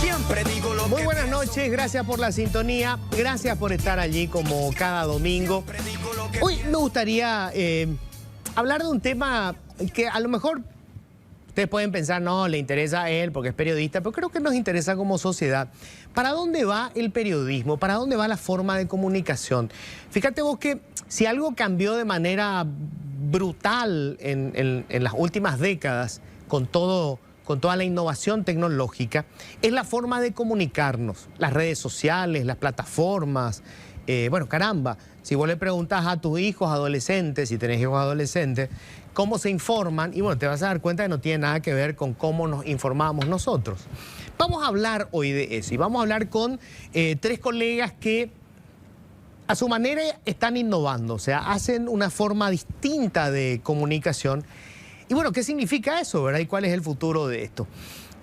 Siempre digo lo Muy que buenas pienso. noches, gracias por la sintonía, gracias por estar allí como cada domingo. Hoy me gustaría hablar de un tema que a lo mejor ustedes pueden pensar, no, le interesa a él porque es periodista, pero creo que nos interesa como sociedad. ¿Para dónde va el periodismo? ¿Para dónde va la forma de comunicación? Fíjate vos que si algo cambió de manera brutal en las últimas décadas con toda la innovación tecnológica, es la forma de comunicarnos. Las redes sociales, las plataformas. Bueno, caramba, si vos le preguntas a tus hijos adolescentes, si tenés hijos adolescentes, cómo se informan, y bueno, te vas a dar cuenta que no tiene nada que ver con cómo nos informamos nosotros. Vamos a hablar hoy de eso y vamos a hablar con tres colegas que a su manera están innovando, o sea, hacen una forma distinta de comunicación. Y bueno, ¿qué significa eso, verdad? ¿Y cuál es el futuro de esto?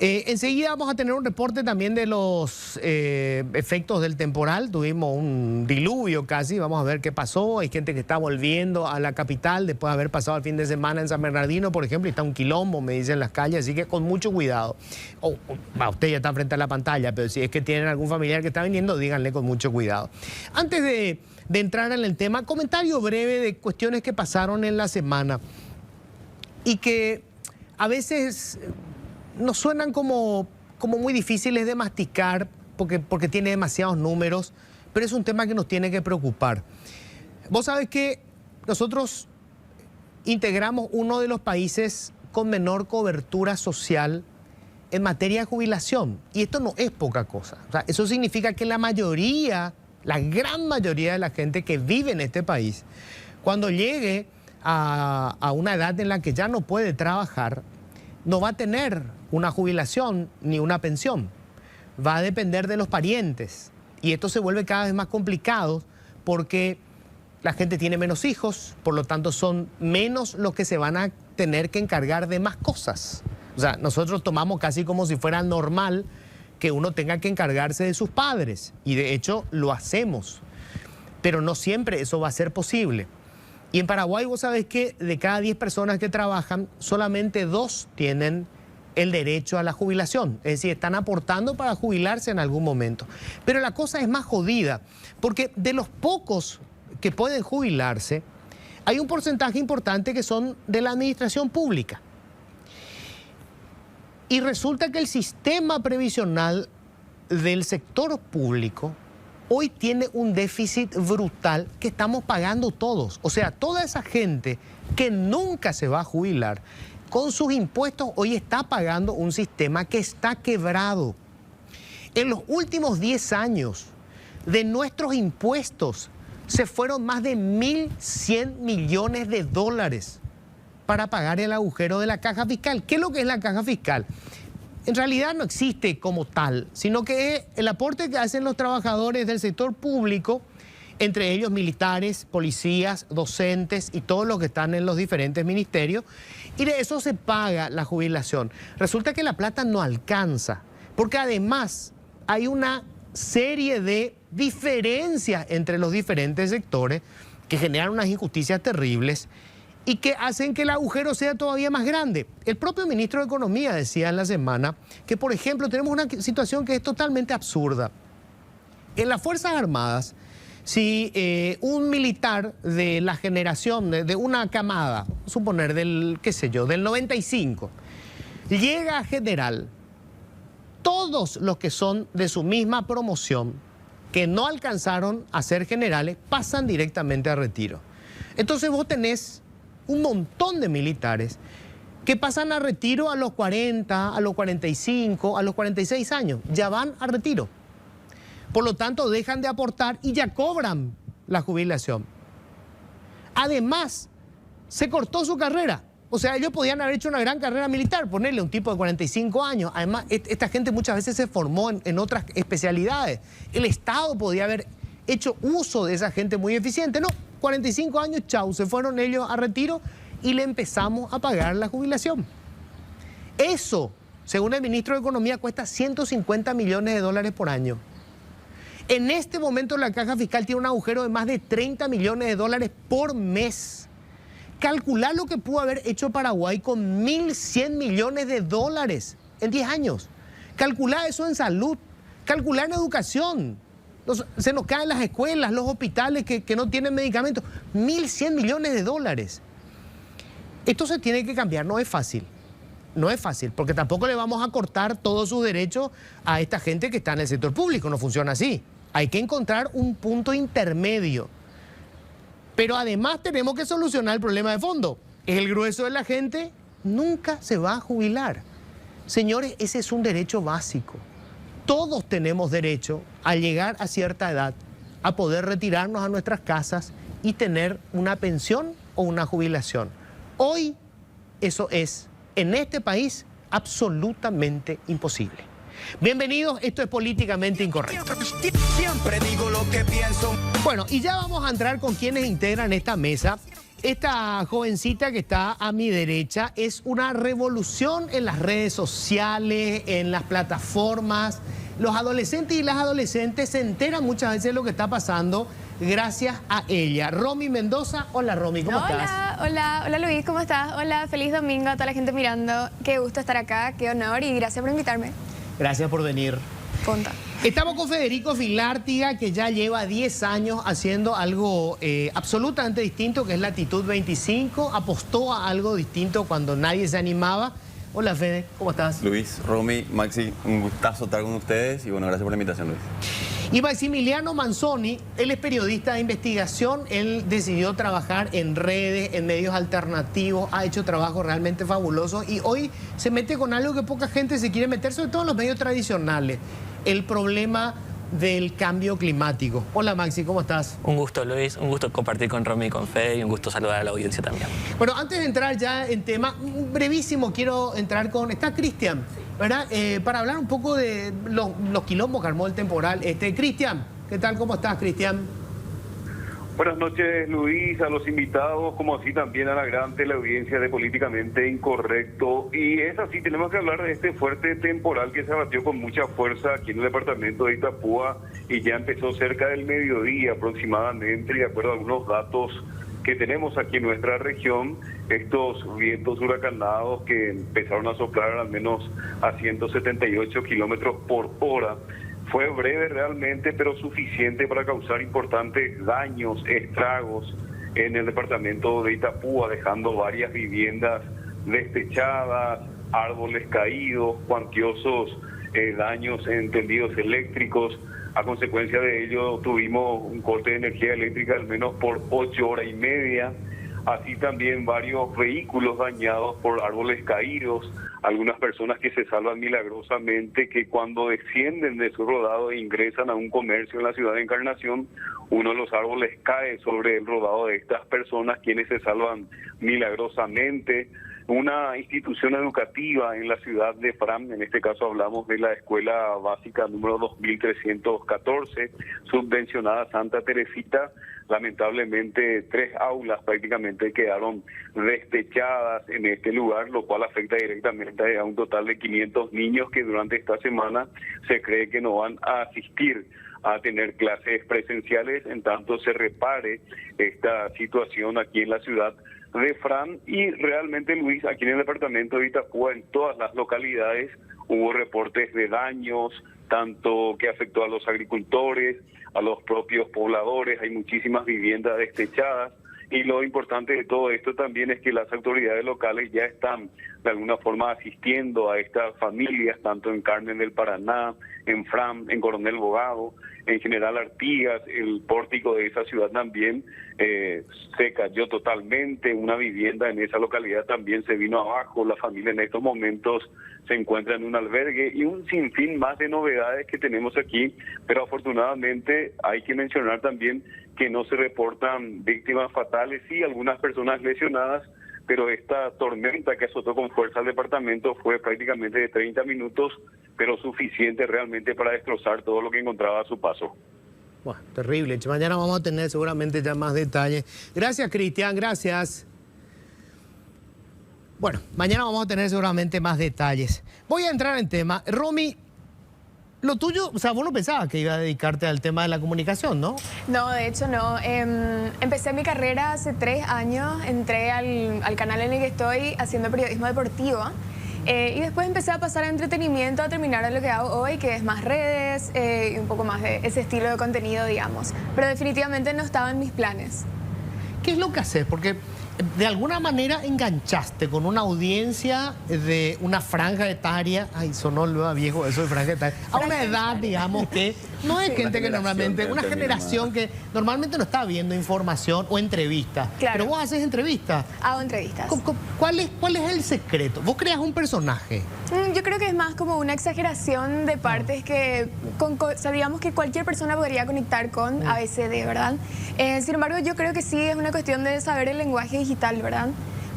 Enseguida vamos a tener un reporte también de los efectos del temporal. Tuvimos un diluvio casi, vamos a ver qué pasó. Hay gente que está volviendo a la capital después de haber pasado el fin de semana en San Bernardino, por ejemplo, y está un quilombo, me dicen las calles, así que con mucho cuidado. Usted ya está frente a la pantalla, pero si es que tienen algún familiar que está viniendo, díganle con mucho cuidado. Antes de entrar en el tema, comentario breve de cuestiones que pasaron en la semana y que a veces nos suenan como muy difíciles de masticar porque tiene demasiados números, pero es un tema que nos tiene que preocupar. Vos sabés que nosotros integramos uno de los países con menor cobertura social en materia de jubilación, y esto no es poca cosa. O sea, eso significa que la gran mayoría de la gente que vive en este país, cuando llegue a una edad en la que ya no puede trabajar, no va a tener una jubilación ni una pensión. Va a depender de los parientes. Y esto se vuelve cada vez más complicado porque la gente tiene menos hijos, por lo tanto son menos los que se van a tener que encargar de más cosas. O sea, nosotros tomamos casi como si fuera normal que uno tenga que encargarse de sus padres. Y de hecho lo hacemos. Pero no siempre eso va a ser posible. Y en Paraguay vos sabés que de cada 10 personas que trabajan, solamente 2 tienen el derecho a la jubilación. Es decir, están aportando para jubilarse en algún momento. Pero la cosa es más jodida, porque de los pocos que pueden jubilarse, hay un porcentaje importante que son de la administración pública. Y resulta que el sistema previsional del sector público hoy tiene un déficit brutal que estamos pagando todos. O sea, toda esa gente que nunca se va a jubilar, con sus impuestos hoy está pagando un sistema que está quebrado. En los últimos 10 años de nuestros impuestos se fueron más de 1.100 millones de dólares para pagar el agujero de la caja fiscal. ¿Qué es lo que es la caja fiscal? En realidad no existe como tal, sino que es el aporte que hacen los trabajadores del sector público, entre ellos militares, policías, docentes y todos los que están en los diferentes ministerios, y de eso se paga la jubilación. Resulta que la plata no alcanza, porque además hay una serie de diferencias entre los diferentes sectores que generan unas injusticias terribles y que hacen que el agujero sea todavía más grande. El propio ministro de Economía decía en la semana que, por ejemplo, tenemos una situación que es totalmente absurda. En las Fuerzas Armadas, si un militar de la generación, de una camada, suponer del, qué sé yo, del 95, llega a general, todos los que son de su misma promoción, que no alcanzaron a ser generales, pasan directamente a retiro. Entonces vos tenés un montón de militares que pasan a retiro a los 40, a los 45, a los 46 años. Ya van a retiro. Por lo tanto, dejan de aportar y ya cobran la jubilación. Además, se cortó su carrera. O sea, ellos podían haber hecho una gran carrera militar, ponerle un tipo de 45 años. Además, esta gente muchas veces se formó en otras especialidades. El Estado podía haber hecho uso de esa gente muy eficiente. No, 45 años, chau, se fueron ellos a retiro y le empezamos a pagar la jubilación. Eso, según el ministro de Economía, cuesta 150 millones de dólares por año. En este momento la caja fiscal tiene un agujero de más de 30 millones de dólares por mes. Calcular lo que pudo haber hecho Paraguay con 1.100 millones de dólares en 10 años. Calculá eso en salud, calculá en educación. Se nos caen las escuelas, los hospitales que no tienen medicamentos. 1.100 millones de dólares. Esto se tiene que cambiar, no es fácil. No es fácil, porque tampoco le vamos a cortar todos sus derechos a esta gente que está en el sector público. No funciona así. Hay que encontrar un punto intermedio. Pero además tenemos que solucionar el problema de fondo. El grueso de la gente nunca se va a jubilar. Señores, ese es un derecho básico. Todos tenemos derecho a llegar a cierta edad, a poder retirarnos a nuestras casas y tener una pensión o una jubilación. Hoy eso es, en este país, absolutamente imposible. Bienvenidos, esto es Políticamente Incorrecto. Siempre digo lo que pienso. Bueno, y ya vamos a entrar con quienes integran esta mesa. Esta jovencita que está a mi derecha es una revolución en las redes sociales, en las plataformas. Los adolescentes y las adolescentes se enteran muchas veces de lo que está pasando gracias a ella. Romy Mendoza. Hola, Romy, ¿cómo estás? Hola Luis, ¿cómo estás? Hola, feliz domingo a toda la gente mirando. Qué gusto estar acá, qué honor y gracias por invitarme. Gracias por venir. Ponta. Estamos con Federico Filártiga, que ya lleva 10 años haciendo algo absolutamente distinto, que es Latitud 25. Apostó a algo distinto cuando nadie se animaba. Hola, Fede, ¿cómo estás? Luis, Romy, Maxi, un gustazo estar con ustedes y bueno, gracias por la invitación, Luis. Y Maximiliano Manzoni, él es periodista de investigación, él decidió trabajar en redes, en medios alternativos, ha hecho trabajo realmente fabuloso y hoy se mete con algo que poca gente se quiere meter, sobre todo en los medios tradicionales, el problema del cambio climático. Hola Maxi, ¿cómo estás? Un gusto, Luis, un gusto compartir con Romy y con Fede y un gusto saludar a la audiencia también. Bueno, antes de entrar ya en tema, brevísimo quiero entrar con... Está Cristian, ¿verdad? Para hablar un poco de los quilombos que armó el temporal. Cristian, ¿qué tal? ¿Cómo estás, Cristian? Buenas noches, Luis, a los invitados, como así también a la gran teleaudiencia de Políticamente Incorrecto. Y es así, tenemos que hablar de este fuerte temporal que se batió con mucha fuerza aquí en el departamento de Itapúa y ya empezó cerca del mediodía aproximadamente, de acuerdo a algunos datos que tenemos aquí en nuestra región, estos vientos huracanados que empezaron a soplar al menos a 178 kilómetros por hora. Fue breve realmente, pero suficiente para causar importantes daños, estragos en el departamento de Itapúa, dejando varias viviendas destechadas, árboles caídos, cuantiosos daños en tendidos eléctricos. A consecuencia de ello tuvimos un corte de energía eléctrica al menos por 8 horas y media. Así también varios vehículos dañados por árboles caídos, algunas personas que se salvan milagrosamente, que cuando descienden de su rodado e ingresan a un comercio en la ciudad de Encarnación, uno de los árboles cae sobre el rodado de estas personas, quienes se salvan milagrosamente. Una institución educativa en la ciudad de Fram, en este caso hablamos de la escuela básica número 2314, subvencionada Santa Teresita, lamentablemente 3 aulas prácticamente quedaron destechadas en este lugar, lo cual afecta directamente a un total de 500 niños que durante esta semana se cree que no van a asistir a tener clases presenciales, en tanto se repare esta situación aquí en la ciudad de Fram. Y realmente, Luis, aquí en el departamento de Itapúa, en todas las localidades, hubo reportes de daños, tanto que afectó a los agricultores, a los propios pobladores, hay muchísimas viviendas destechadas. Y lo importante de todo esto también es que las autoridades locales ya están de alguna forma asistiendo a estas familias, tanto en Carmen del Paraná, en Fram, en Coronel Bogado, en General Artigas, el pórtico de esa ciudad también se cayó totalmente, una vivienda en esa localidad también se vino abajo, la familia en estos momentos se encuentra en un albergue y un sinfín más de novedades que tenemos aquí, pero afortunadamente hay que mencionar también que no se reportan víctimas fatales, sí algunas personas lesionadas, pero esta tormenta que azotó con fuerza al departamento fue prácticamente de 30 minutos, pero suficiente realmente para destrozar todo lo que encontraba a su paso. Bueno, terrible. Mañana vamos a tener seguramente ya más detalles. Gracias, Cristian, gracias. Bueno, mañana vamos a tener seguramente más detalles. Voy a entrar en tema. Romy, lo tuyo, o sea, vos no pensabas que iba a dedicarte al tema de la comunicación, ¿no? No, de hecho no. Empecé mi carrera hace 3 años, entré al canal en el que estoy haciendo periodismo deportivo Y después empecé a pasar a entretenimiento, a terminar a lo que hago hoy, que es más redes y un poco más de ese estilo de contenido, digamos. Pero definitivamente no estaba en mis planes. ¿Qué es lo que haces? Porque de alguna manera enganchaste con una audiencia de una franja etaria, ay, sonó luego viejo eso de franja etaria, a una edad, digamos, que no es gente que normalmente, una generación que normalmente no está viendo información o entrevistas. Claro. Pero vos haces entrevistas. Hago entrevistas. ¿Cuál es el secreto? Vos creas un personaje. Yo creo que es más como una exageración de partes que, o sea, digamos que cualquier persona podría conectar con ABCD, ¿verdad? Sin embargo, yo creo que sí es una cuestión de saber el lenguaje digital, ¿verdad?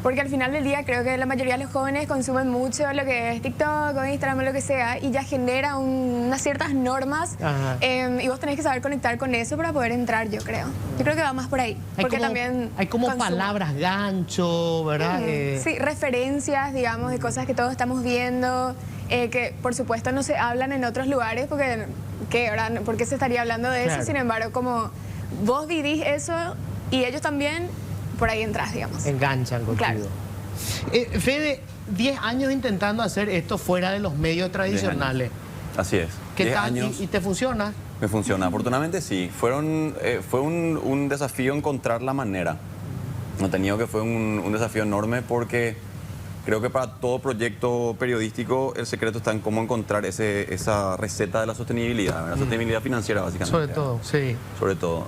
Porque al final del día creo que la mayoría de los jóvenes consumen mucho lo que es TikTok o Instagram o lo que sea y ya genera unas ciertas normas y vos tenés que saber conectar con eso para poder entrar, yo creo. Yo creo que va más por ahí. Porque también hay como consumo. Palabras gancho, ¿verdad? Sí, referencias, digamos, de cosas que todos estamos viendo, que por supuesto no se hablan en otros lugares porque, ¿verdad? ¿Por qué se estaría hablando de Claro. eso? Sin embargo, como vos vivís eso y ellos también, por ahí entras, digamos. Enganchan contigo. Claro. Fede, 10 años intentando hacer esto fuera de los medios tradicionales. Así es. ¿Qué 10 tal? años. ¿Y te funciona? Me funciona. Afortunadamente sí. Fue un desafío encontrar la manera. No he tenido que fue un desafío enorme porque creo que para todo proyecto periodístico el secreto está en cómo encontrar esa receta de la sostenibilidad, la sostenibilidad financiera básicamente. Sobre todo, sí. Sobre todo.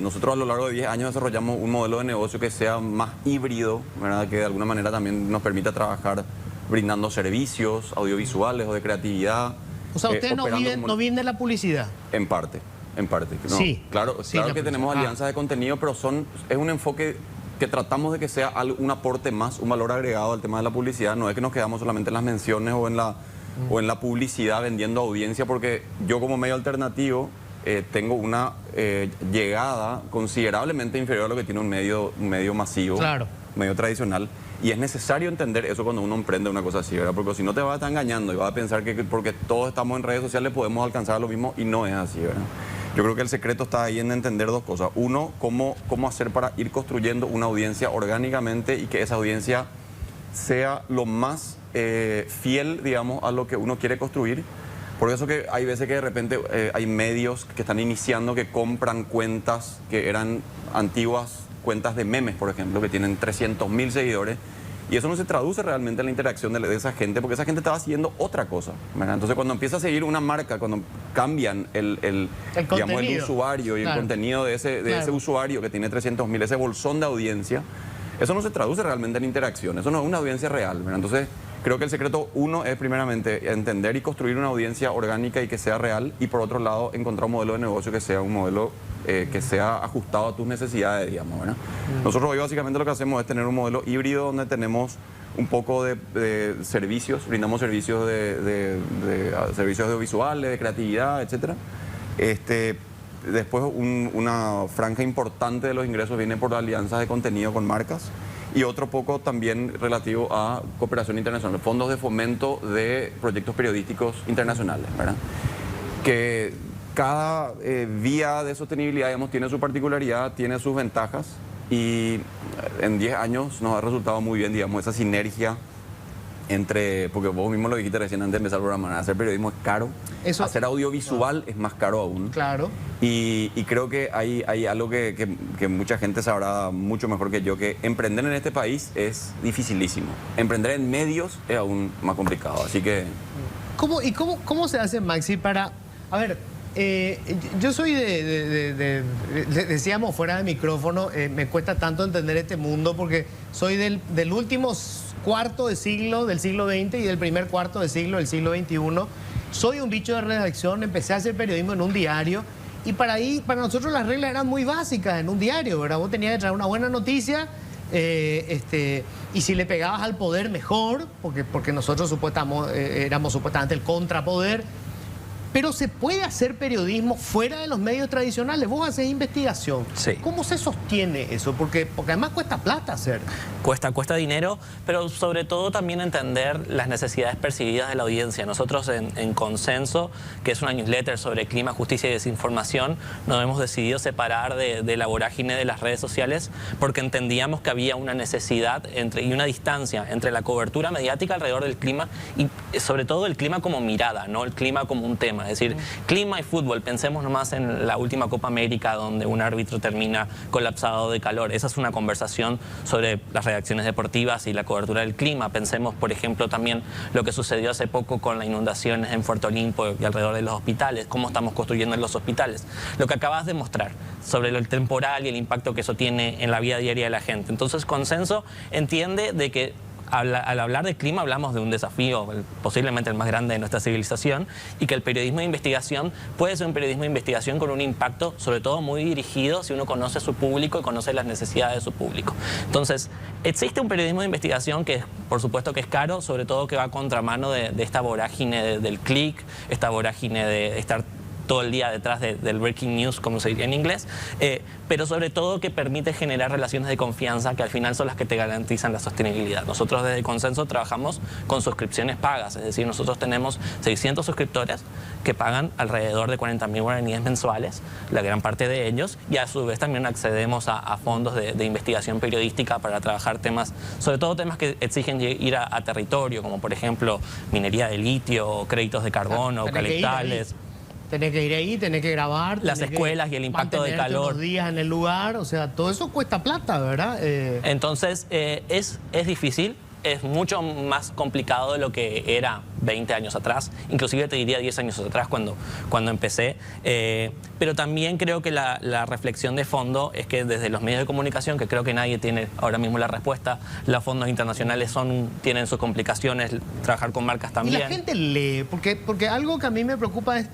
Nosotros a lo largo de 10 años desarrollamos un modelo de negocio que sea más híbrido, ¿verdad? Que de alguna manera también nos permita trabajar brindando servicios audiovisuales o de creatividad. O sea, ustedes no operando viven, como- no viven de la publicidad. En parte. No, Sí. Claro, Sí, claro la que tenemos publicidad. alianzas de contenido, pero es un enfoque que tratamos de que sea un aporte más, un valor agregado al tema de la publicidad. No es que nos quedamos solamente en las menciones o en la publicidad vendiendo audiencia, porque yo como medio alternativo tengo una llegada considerablemente inferior a lo que tiene un medio masivo, Claro. un medio tradicional. Y es necesario entender eso cuando uno emprende una cosa así, ¿verdad? Porque si no te vas a estar engañando y vas a pensar que porque todos estamos en redes sociales podemos alcanzar lo mismo y no es así, ¿verdad? Yo creo que el secreto está ahí en entender dos cosas. Uno, cómo hacer para ir construyendo una audiencia orgánicamente y que esa audiencia sea lo más fiel, digamos, a lo que uno quiere construir. Por eso que hay veces que de repente hay medios que están iniciando que compran cuentas que eran antiguas cuentas de memes, por ejemplo, que tienen 300.000 seguidores. Y eso no se traduce realmente en la interacción de esa gente, porque esa gente estaba haciendo otra cosa, ¿verdad? Entonces, cuando empieza a seguir una marca, cuando cambian digamos, el usuario y Claro. el contenido de ese Claro. usuario que tiene 300.000, ese bolsón de audiencia, eso no se traduce realmente en interacción, eso no es una audiencia real, ¿verdad? Entonces, creo que el secreto, uno, es primeramente entender y construir una audiencia orgánica y que sea real, y por otro lado, encontrar un modelo de negocio que sea un modelo que sea ajustado a tus necesidades, digamos, ¿verdad? Nosotros hoy básicamente lo que hacemos es tener un modelo híbrido donde tenemos un poco de servicios, brindamos servicios servicios audiovisuales, de creatividad, etcétera. Después una franja importante de los ingresos viene por alianzas de contenido con marcas y otro poco también relativo a cooperación internacional, fondos de fomento de proyectos periodísticos internacionales, ¿verdad? Que cada vía de sostenibilidad, digamos, tiene su particularidad, tiene sus ventajas y en 10 años nos ha resultado muy bien, digamos, esa sinergia porque vos mismo lo dijiste recién antes de empezar el programa, hacer periodismo es caro, hacer audiovisual es más caro aún. Claro. Y creo que hay algo que mucha gente sabrá mucho mejor que yo, que emprender en este país es dificilísimo. Emprender en medios es aún más complicado, así que... ¿Cómo se hace, Maxi, para... A ver, yo soy decíamos fuera de micrófono, me cuesta tanto entender este mundo porque soy del último cuarto de siglo, del siglo XX y del primer cuarto de siglo del siglo XXI. Soy un bicho de redacción, empecé a hacer periodismo en un diario y para nosotros las reglas eran muy básicas en un diario, ¿verdad? Vos tenías que traer una buena noticia y si le pegabas al poder mejor, porque nosotros éramos supuestamente el contrapoder. Pero se puede hacer periodismo fuera de los medios tradicionales. Vos haces investigación. Sí. ¿Cómo se sostiene eso? Porque además cuesta plata hacer. Cuesta dinero, pero sobre todo también entender las necesidades percibidas de la audiencia. Nosotros en Consenso, que es una newsletter sobre clima, justicia y desinformación, nos hemos decidido separar de la vorágine de las redes sociales porque entendíamos que había una necesidad y una distancia entre la cobertura mediática alrededor del clima y sobre todo el clima como mirada, no el clima como un tema. Es decir, clima y fútbol, pensemos nomás en la última Copa América donde un árbitro termina colapsado de calor. Esa es una conversación sobre las redacciones deportivas y la cobertura del clima. Pensemos, por ejemplo, también lo que sucedió hace poco con las inundaciones en Puerto Olimpo y alrededor de los hospitales, cómo estamos construyendo en los hospitales. Lo que acabas de mostrar sobre el temporal y el impacto que eso tiene en la vida diaria de la gente. Entonces, Consenso entiende de que al hablar de clima hablamos de un desafío posiblemente el más grande de nuestra civilización y que el periodismo de investigación puede ser un periodismo de investigación con un impacto sobre todo muy dirigido si uno conoce a su público y conoce las necesidades de su público. Entonces, existe un periodismo de investigación que por supuesto que es caro, sobre todo que va a contramano de esta vorágine del click, esta vorágine de estar todo el día detrás del breaking news, como se diría en inglés, pero sobre todo que permite generar relaciones de confianza que al final son las que te garantizan la sostenibilidad. Nosotros desde Consenso trabajamos con suscripciones pagas, es decir, nosotros tenemos 600 suscriptores que pagan alrededor de 40.000 guaraníes mensuales, la gran parte de ellos, y a su vez también accedemos a fondos de investigación periodística para trabajar temas, sobre todo temas que exigen ir a territorio, como por ejemplo minería de litio, créditos de carbono, calectales. Tenés que ir ahí, tenés que grabar. Las escuelas y el impacto de calor. Los días en el lugar, o sea, todo eso cuesta plata, ¿verdad? Entonces, es difícil, es mucho más complicado de lo que era 20 años atrás, inclusive te diría 10 años atrás cuando empecé, pero también creo que la reflexión de fondo es que desde los medios de comunicación, que creo que nadie tiene ahora mismo la respuesta, los fondos internacionales tienen sus complicaciones, trabajar con marcas también. Y la gente lee, porque algo que a mí me preocupa es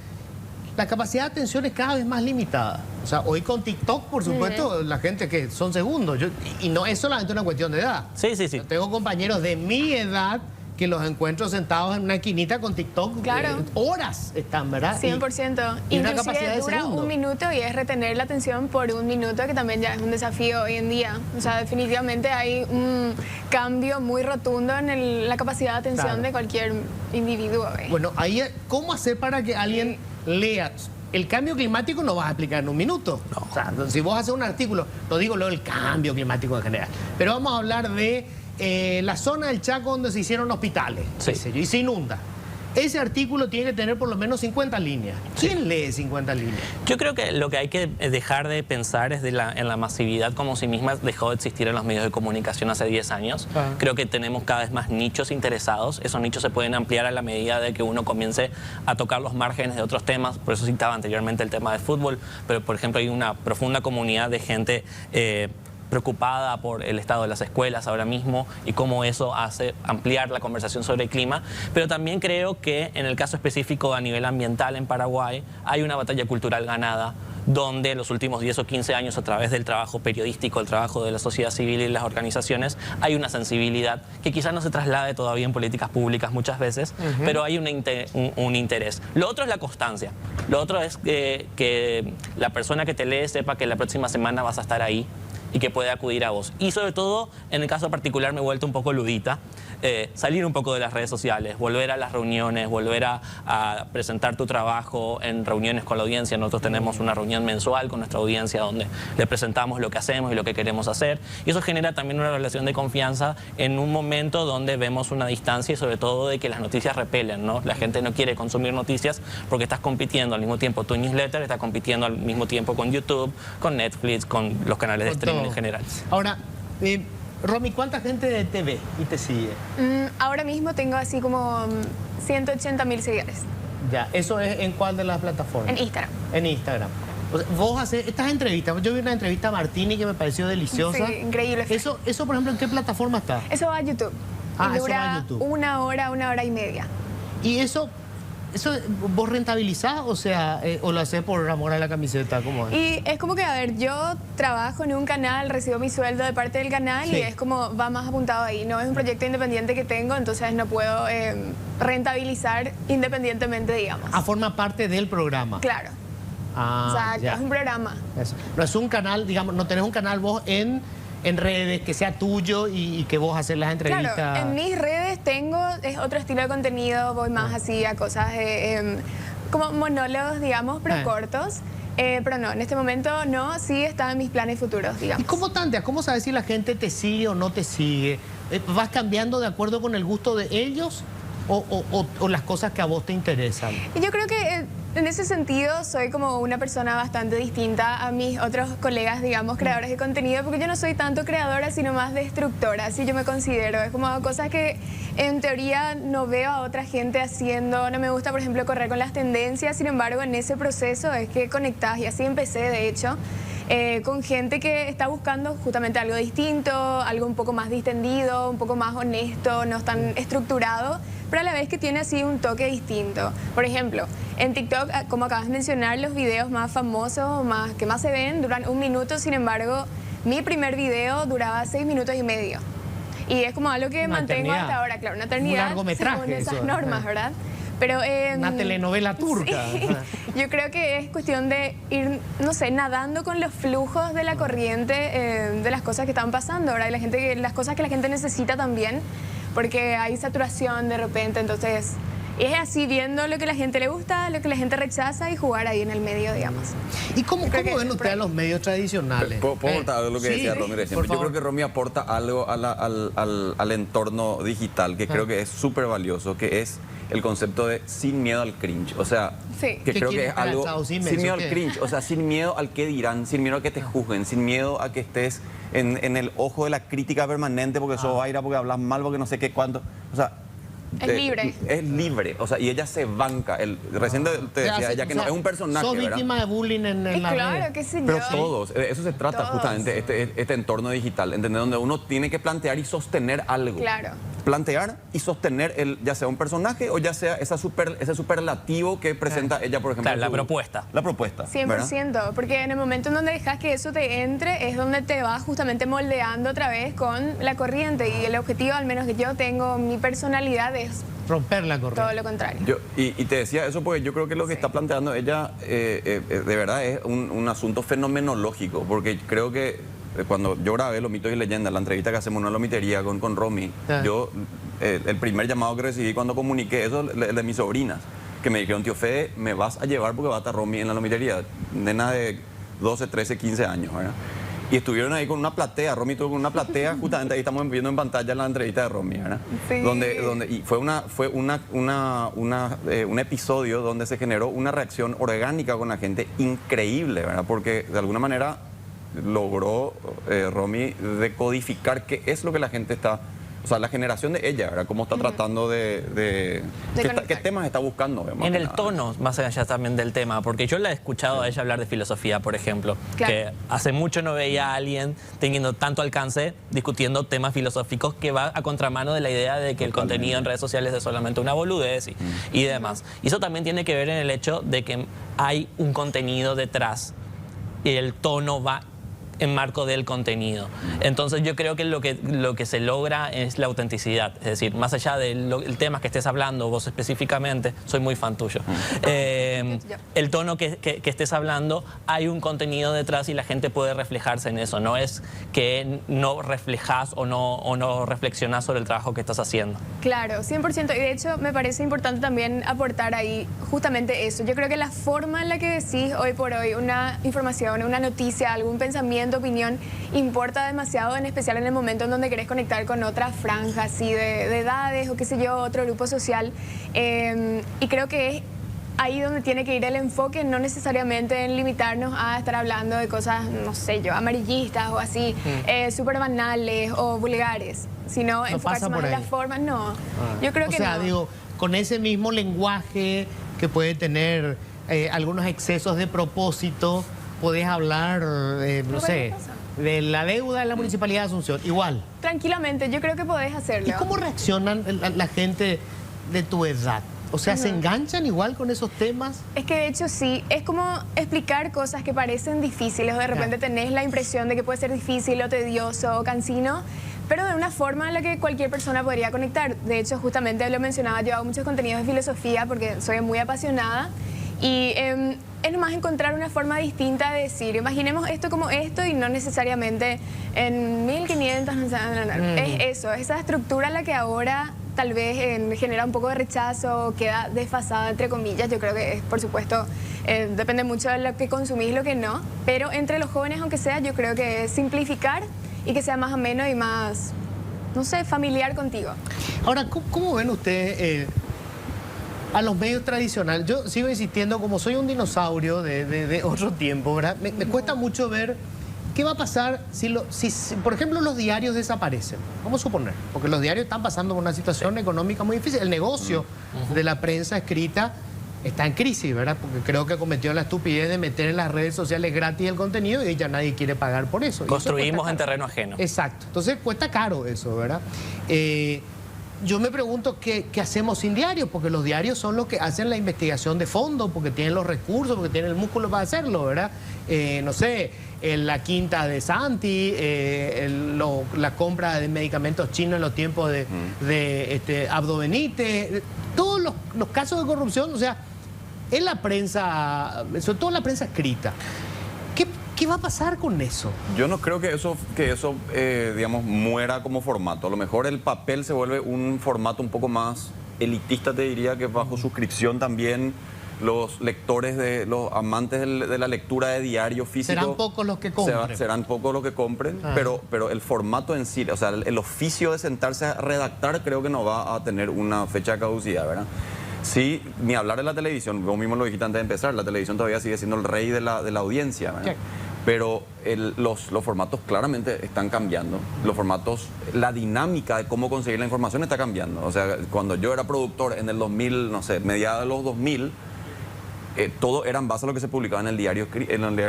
la capacidad de atención es cada vez más limitada. O sea, hoy con TikTok, por supuesto, la gente que son segundos. Y no es solamente una cuestión de edad. Sí, sí, sí. Yo tengo compañeros de mi edad que los encuentro sentados en una esquinita con TikTok. Claro. Horas están, ¿verdad? 100%. Y una capacidad de dura segundo. un minuto y es retener la atención por un minuto, que también ya es un desafío hoy en día. O sea, definitivamente hay un cambio muy rotundo en la capacidad de atención de cualquier individuo. Bueno, ahí, ¿cómo hacer para que alguien lea? El cambio climático no vas a explicar en un minuto. No. O sea, si vos haces un artículo, no digo lo del cambio climático en general, pero vamos a hablar de la zona del Chaco donde se hicieron hospitales, y se inunda. Ese artículo tiene que tener por lo menos 50 líneas. ¿Quién lee 50 líneas? Yo creo que lo que hay que dejar de pensar es en la masividad como sí misma dejó de existir en los medios de comunicación hace 10 años. Creo que tenemos cada vez más nichos interesados. Esos nichos se pueden ampliar a la medida de que uno comience a tocar los márgenes de otros temas. Por eso citaba anteriormente el tema del fútbol, pero por ejemplo hay una profunda comunidad de gente preocupada por el estado de las escuelas ahora mismo y cómo eso hace ampliar la conversación sobre el clima, pero también creo que en el caso específico a nivel ambiental en Paraguay hay una batalla cultural ganada donde en los últimos 10 o 15 años a través del trabajo periodístico, el trabajo de la sociedad civil y las organizaciones, hay una sensibilidad que quizás no se traslade todavía en políticas públicas muchas veces, pero hay un interés. Lo otro es la constancia, lo otro es que la persona que te lee sepa que la próxima semana vas a estar ahí y que puede acudir a vos. Y sobre todo, en el caso particular me he vuelto un poco ludita, salir un poco de las redes sociales, volver a las reuniones, volver a presentar tu trabajo en reuniones con la audiencia. Nosotros tenemos una reunión mensual con nuestra audiencia donde le presentamos lo que hacemos y lo que queremos hacer. Y eso genera también una relación de confianza en un momento donde vemos una distancia y sobre todo de que las noticias repelen, ¿no? La gente no quiere consumir noticias porque estás compitiendo al mismo tiempo tu newsletter, estás compitiendo al mismo tiempo con YouTube, con Netflix, con los canales de streaming en general. Ahora, Romy, ¿cuánta gente te ve y te sigue? Ahora mismo tengo así como 180.000 seguidores. Ya, ¿eso es en cuál de las plataformas? En Instagram. En Instagram. O sea, vos haces estas entrevistas. Yo vi una entrevista a Martini que me pareció deliciosa. Sí, increíble. Eso, por ejemplo, ¿en qué plataforma está? Eso va a YouTube. Ah, Y eso va a dura YouTube. una hora y media. Y eso ¿Eso vos rentabilizás, o sea, o lo haces por amor a la camiseta? ¿Cómo es? Y es como que, a ver, yo trabajo en un canal, recibo mi sueldo de parte del canal Sí. y es como va más apuntado ahí. No es un proyecto independiente que tengo, entonces no puedo rentabilizar independientemente, digamos. Forma parte del programa. Claro. Ah, O sea, ya. es un programa. Eso. No es un canal, digamos, no tenés un canal vos en redes que sea tuyo y que vos haces las entrevistas. Claro, en mis redes es otro estilo de contenido, voy más así a cosas como monólogos, digamos, pero cortos. Pero no, en este momento no, sí está en mis planes futuros, digamos. ¿Y cómo tanteas? ¿Cómo sabes si la gente te sigue o no te sigue? ¿Vas cambiando de acuerdo con el gusto de ellos o las cosas que a vos te interesan? Y yo creo que en ese sentido soy como una persona bastante distinta a mis otros colegas, digamos, creadores de contenido, porque yo no soy tanto creadora, sino más destructora, así yo me considero. Es como cosas que en teoría no veo a otra gente haciendo. No me gusta, por ejemplo, correr con las tendencias, sin embargo, en ese proceso es que conectás, y así empecé, de hecho, con gente que está buscando justamente algo distinto, algo un poco más distendido, un poco más honesto, no tan estructurado, pero a la vez que tiene así un toque distinto. Por ejemplo, en TikTok, como acabas de mencionar, los videos más famosos, que más se ven, duran 1 minuto, sin embargo, mi primer video duraba 6 minutos y medio. Y es como algo que Una mantengo eternidad. hasta ahora, claro, una eternidad. Un largometraje, según esas eso. normas, ¿verdad? Pero, Una telenovela turca. sí. Yo creo que es cuestión de ir, no sé, nadando con los flujos de la corriente de las cosas que están pasando, ¿verdad? Y las cosas que la gente necesita también, porque hay saturación de repente, entonces es así, viendo lo que a la gente le gusta, lo que la gente rechaza y jugar ahí en el medio, digamos. ¿Y cómo Creo que ven ustedes a los medios tradicionales? ¿Puedo aportar algo lo que sí, decía Romy recién? por Yo creo favor. que Romy aporta algo al entorno digital que creo que es súper valioso, que es el concepto de sin miedo al cringe. O sea, Sí. que ¿Qué creo que quiere es algo calzado sin sin miedo eso, al qué? cringe. O sea, sin miedo al que dirán, sin miedo a que te juzguen, sin miedo a que estés en el ojo de la crítica permanente porque sos vaira, porque hablas mal, porque no sé qué cuánto. O sea, Es libre. Es libre. O sea, y ella se banca. Recién te decía ella que no es un personaje, Sos ¿verdad? víctima de bullying en Y la claro, red. qué sé Pero yo. todos, eso se trata Todos. justamente, este entorno digital, ¿entendés? Donde uno tiene que plantear y sostener algo. Claro. Plantear y sostener ya sea un personaje o ya sea ese superlativo que presenta ella, por ejemplo. Claro, la su- propuesta. La propuesta. 100%, porque en el momento en donde dejas que eso te entre es donde te vas justamente moldeando otra vez con la corriente, y el objetivo, al menos que yo tengo, mi personalidad es Romper la corriente. todo lo contrario. Y te decía eso porque yo creo que lo que está planteando ella de verdad es un asunto fenomenológico, porque creo que cuando yo grabé Los Mitos y Leyendas, la entrevista que hacemos en una lomitería con Romy, Ah. yo el primer llamado que recibí cuando comuniqué eso, el de mis sobrinas, que me dijeron: tío Fede, me vas a llevar porque va a estar Romy en la lomitería, nena de 12, 13, 15 años, ¿verdad? Y estuvieron ahí con una platea, Romy estuvo con una platea, justamente ahí estamos viendo en pantalla la entrevista de Romy, ¿verdad? Sí. Y fue un episodio donde se generó una reacción orgánica con la gente increíble, ¿verdad? Porque de alguna manera logró Romy decodificar qué es lo que la gente está, o sea, la generación de ella, ¿verdad? Cómo está tratando qué conectar. temas está buscando. más En que el nada. tono, más allá también del tema, porque yo la he escuchado a ella hablar de filosofía, por ejemplo, Claro. que hace mucho no veía a alguien teniendo tanto alcance discutiendo temas filosóficos, que va a contramano de la idea de que el contenido en redes sociales es solamente una boludez y demás. Y eso también tiene que ver en el hecho de que hay un contenido detrás y el tono va en marco del contenido. Entonces yo creo que lo que se logra es la autenticidad. Es decir, más allá del tema que estés hablando, vos específicamente, soy muy fan tuyo. El tono que estés hablando, hay un contenido detrás y la gente puede reflejarse en eso. No es que no reflejas o no reflexionas sobre el trabajo que estás haciendo. Claro, 100%. Y de hecho me parece importante también aportar ahí justamente eso. Yo creo que la forma en la que decís hoy por hoy una información, una noticia, algún pensamiento, opinión, importa demasiado, en especial en el momento en donde querés conectar con otra franja así de edades o qué sé yo, otro grupo social. Y creo que es ahí donde tiene que ir el enfoque, no necesariamente en limitarnos a estar hablando de cosas, no sé yo, amarillistas o así, súper banales o vulgares, sino enfocarse pasa más por en ahí. la forma. No, yo creo que O sea, no. digo, con ese mismo lenguaje que puede tener algunos excesos de propósito, podés hablar, no sé, de la deuda de la Municipalidad de Asunción, igual. Tranquilamente, yo creo que podés hacerlo. ¿Y cómo reaccionan la gente de tu edad? O sea, ¿se enganchan igual con esos temas? Es que de hecho sí, es como explicar cosas que parecen difíciles o de repente tenés la impresión de que puede ser difícil o tedioso o cansino, pero de una forma en la que cualquier persona podría conectar. De hecho, justamente lo mencionaba, yo hago muchos contenidos de filosofía porque soy muy apasionada y es nomás encontrar una forma distinta de decir, imaginemos esto como esto y no necesariamente en 1500, no sé, es eso, esa estructura la que ahora tal vez genera un poco de rechazo, queda desfasada entre comillas. Yo creo que, por supuesto, depende mucho de lo que consumís y lo que no, pero entre los jóvenes, aunque sea, yo creo que es simplificar y que sea más ameno y más, no sé, familiar contigo. Ahora, ¿cómo ven ustedes a los medios tradicionales? Yo sigo insistiendo, como soy un dinosaurio de otro tiempo, ¿verdad? Me cuesta mucho ver qué va a pasar si, por ejemplo, los diarios desaparecen. Vamos a suponer, porque los diarios están pasando por una situación económica muy difícil. El negocio de la prensa escrita está en crisis, ¿verdad? Porque creo que cometió la estupidez de meter en las redes sociales gratis el contenido y ya nadie quiere pagar por eso. Construimos en terreno ajeno. Exacto. Entonces cuesta caro eso, ¿verdad? Yo me pregunto qué hacemos sin diarios, porque los diarios son los que hacen la investigación de fondo, porque tienen los recursos, porque tienen el músculo para hacerlo, ¿verdad? No sé, la quinta de Santi, la compra de medicamentos chinos en los tiempos de Abdo Benítez, todos los casos de corrupción, o sea, en la prensa, sobre todo en la prensa escrita. ¿Qué va a pasar con eso? Yo no creo que eso digamos, muera como formato. A lo mejor el papel se vuelve un formato un poco más elitista, te diría, que bajo suscripción también los lectores, los amantes de la lectura de diario físico... Serán pocos los que compren. Serán pocos los que compren, pero el formato en sí, o sea, el oficio de sentarse a redactar creo que no va a tener una fecha de caducidad, ¿verdad? Sí, ni hablar de la televisión, vos mismo lo dijiste antes de empezar, la televisión todavía sigue siendo el rey de la audiencia, ¿verdad? Sí. Pero los formatos claramente están cambiando. Los formatos, la dinámica de cómo conseguir la información está cambiando. O sea, cuando yo era productor en el 2000, no sé, mediados de los 2000, todo era en base a lo que se publicaba en el diario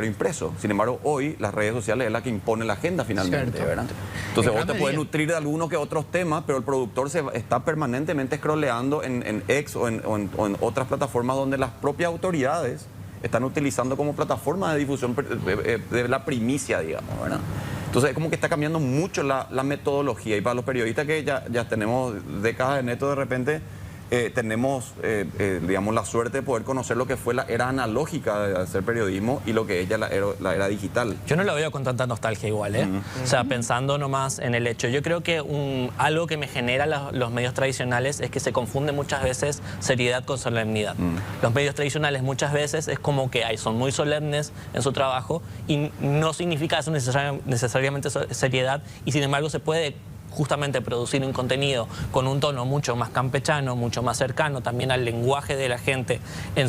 impreso. Sin embargo, hoy las redes sociales es la que impone la agenda finalmente, ¿verdad? Entonces vos te puedes nutrir de algunos que otros temas, pero el productor está permanentemente scrolleando en X o en otras plataformas donde las propias autoridades están utilizando como plataforma de difusión de la primicia, digamos, ¿verdad? Entonces es como que está cambiando mucho la metodología, y para los periodistas que ya tenemos décadas en esto, de repente tenemos, digamos, la suerte de poder conocer lo que fue la era analógica de hacer periodismo y lo que es ya la era digital. Yo no lo veo con tanta nostalgia igual, ¿eh? O sea, pensando nomás en el hecho. Yo creo que algo que me genera los medios tradicionales es que se confunde muchas veces seriedad con solemnidad. Los medios tradicionales muchas veces es como que son muy solemnes en su trabajo y no significa eso necesariamente seriedad, y sin embargo se puede justamente producir un contenido con un tono mucho más campechano, mucho más cercano también al lenguaje de la gente en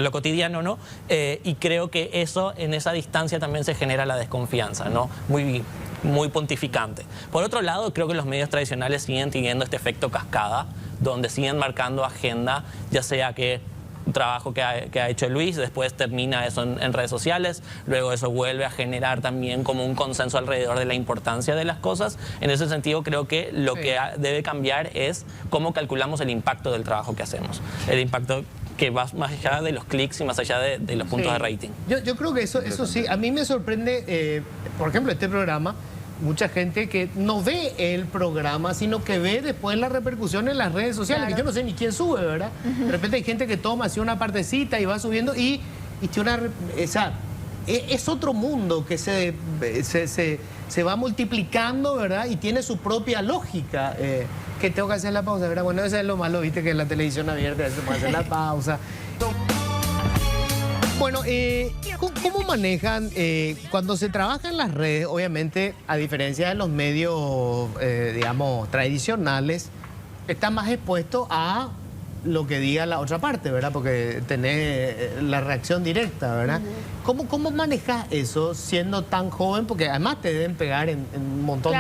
lo cotidiano, ¿no? Y creo que eso, en esa distancia también se genera la desconfianza, ¿no? Muy pontificante. Por otro lado, creo que los medios tradicionales siguen teniendo este efecto cascada, donde siguen marcando agenda, ya sea que un trabajo que ha hecho Luis, después termina eso en redes sociales, luego eso vuelve a generar también como un consenso alrededor de la importancia de las cosas. En ese sentido, creo que lo que debe cambiar es cómo calculamos el impacto del trabajo que hacemos, el impacto que va más allá de los clics y más allá de los puntos de rating. Yo creo que eso sí, a mí me sorprende, por ejemplo, este programa, mucha gente que no ve el programa, sino que ve después la repercusión en las redes sociales, que yo no sé ni quién sube, ¿verdad? De repente hay gente que toma así una partecita y va subiendo y tiene es otro mundo que se va multiplicando, ¿verdad? Y tiene su propia lógica. Que tengo que hacer la pausa, ¿verdad? Bueno, eso es lo malo, viste, que en la televisión abierta se puede hacer la pausa. Bueno, ¿cómo manejan cuando se trabaja en las redes? Obviamente, a diferencia de los medios, digamos, tradicionales, está más expuesto a lo que diga la otra parte, ¿verdad? Porque tenés la reacción directa, ¿verdad? ¿Cómo manejas eso siendo tan joven? Porque además te deben pegar en un montón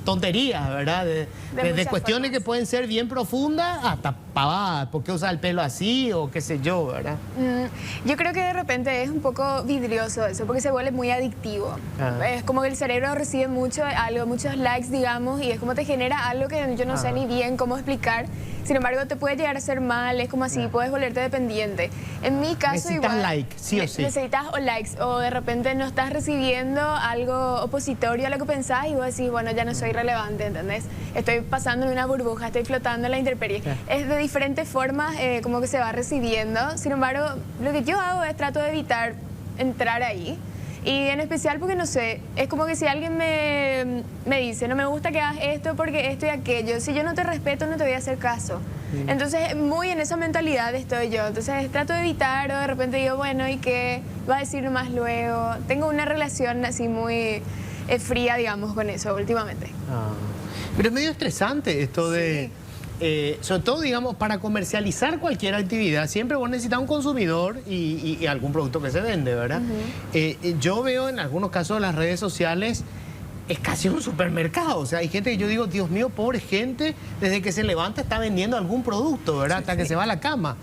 tonterías, ¿verdad? De muchas cuestiones formas. que pueden ser bien profundas hasta pavadas. ¿Por qué usa el pelo así o qué sé yo, verdad? Yo creo que de repente es un poco vidrioso eso, porque se vuelve muy adictivo. Ah. Es como que el cerebro recibe muchos likes, digamos, y es como te genera algo que yo no sé ni bien cómo explicar. Sin embargo, te puede llegar a hacer mal, es como así, puedes volverte dependiente. En mi caso, Necesitas igual, like, sí o sí. Necesitas o likes, o de repente no estás recibiendo algo opositorio a lo que pensás y vos decís, bueno, ya no soy relevante, ¿entendés? Estoy pasando en una burbuja, estoy flotando en la intemperie. Es de diferentes formas como que se va recibiendo. Sin embargo, lo que yo hago es trato de evitar entrar ahí. Y en especial porque, no sé, es como que si alguien me dice, no me gusta que hagas esto porque esto y aquello, si yo no te respeto no te voy a hacer caso. Entonces, muy en esa mentalidad estoy yo. Entonces, trato de evitar o de repente digo, bueno, ¿y qué va a decir nomás luego? Tengo una relación así muy fría, digamos, con eso últimamente. Pero es medio estresante esto de... sobre todo, digamos, para comercializar cualquier actividad, siempre vos necesitas un consumidor y algún producto que se vende, ¿verdad? Yo veo en algunos casos las redes sociales, es casi un supermercado. O sea, hay gente que yo digo, Dios mío, pobre gente, desde que se levanta está vendiendo algún producto, ¿verdad? Hasta que se va a la cama.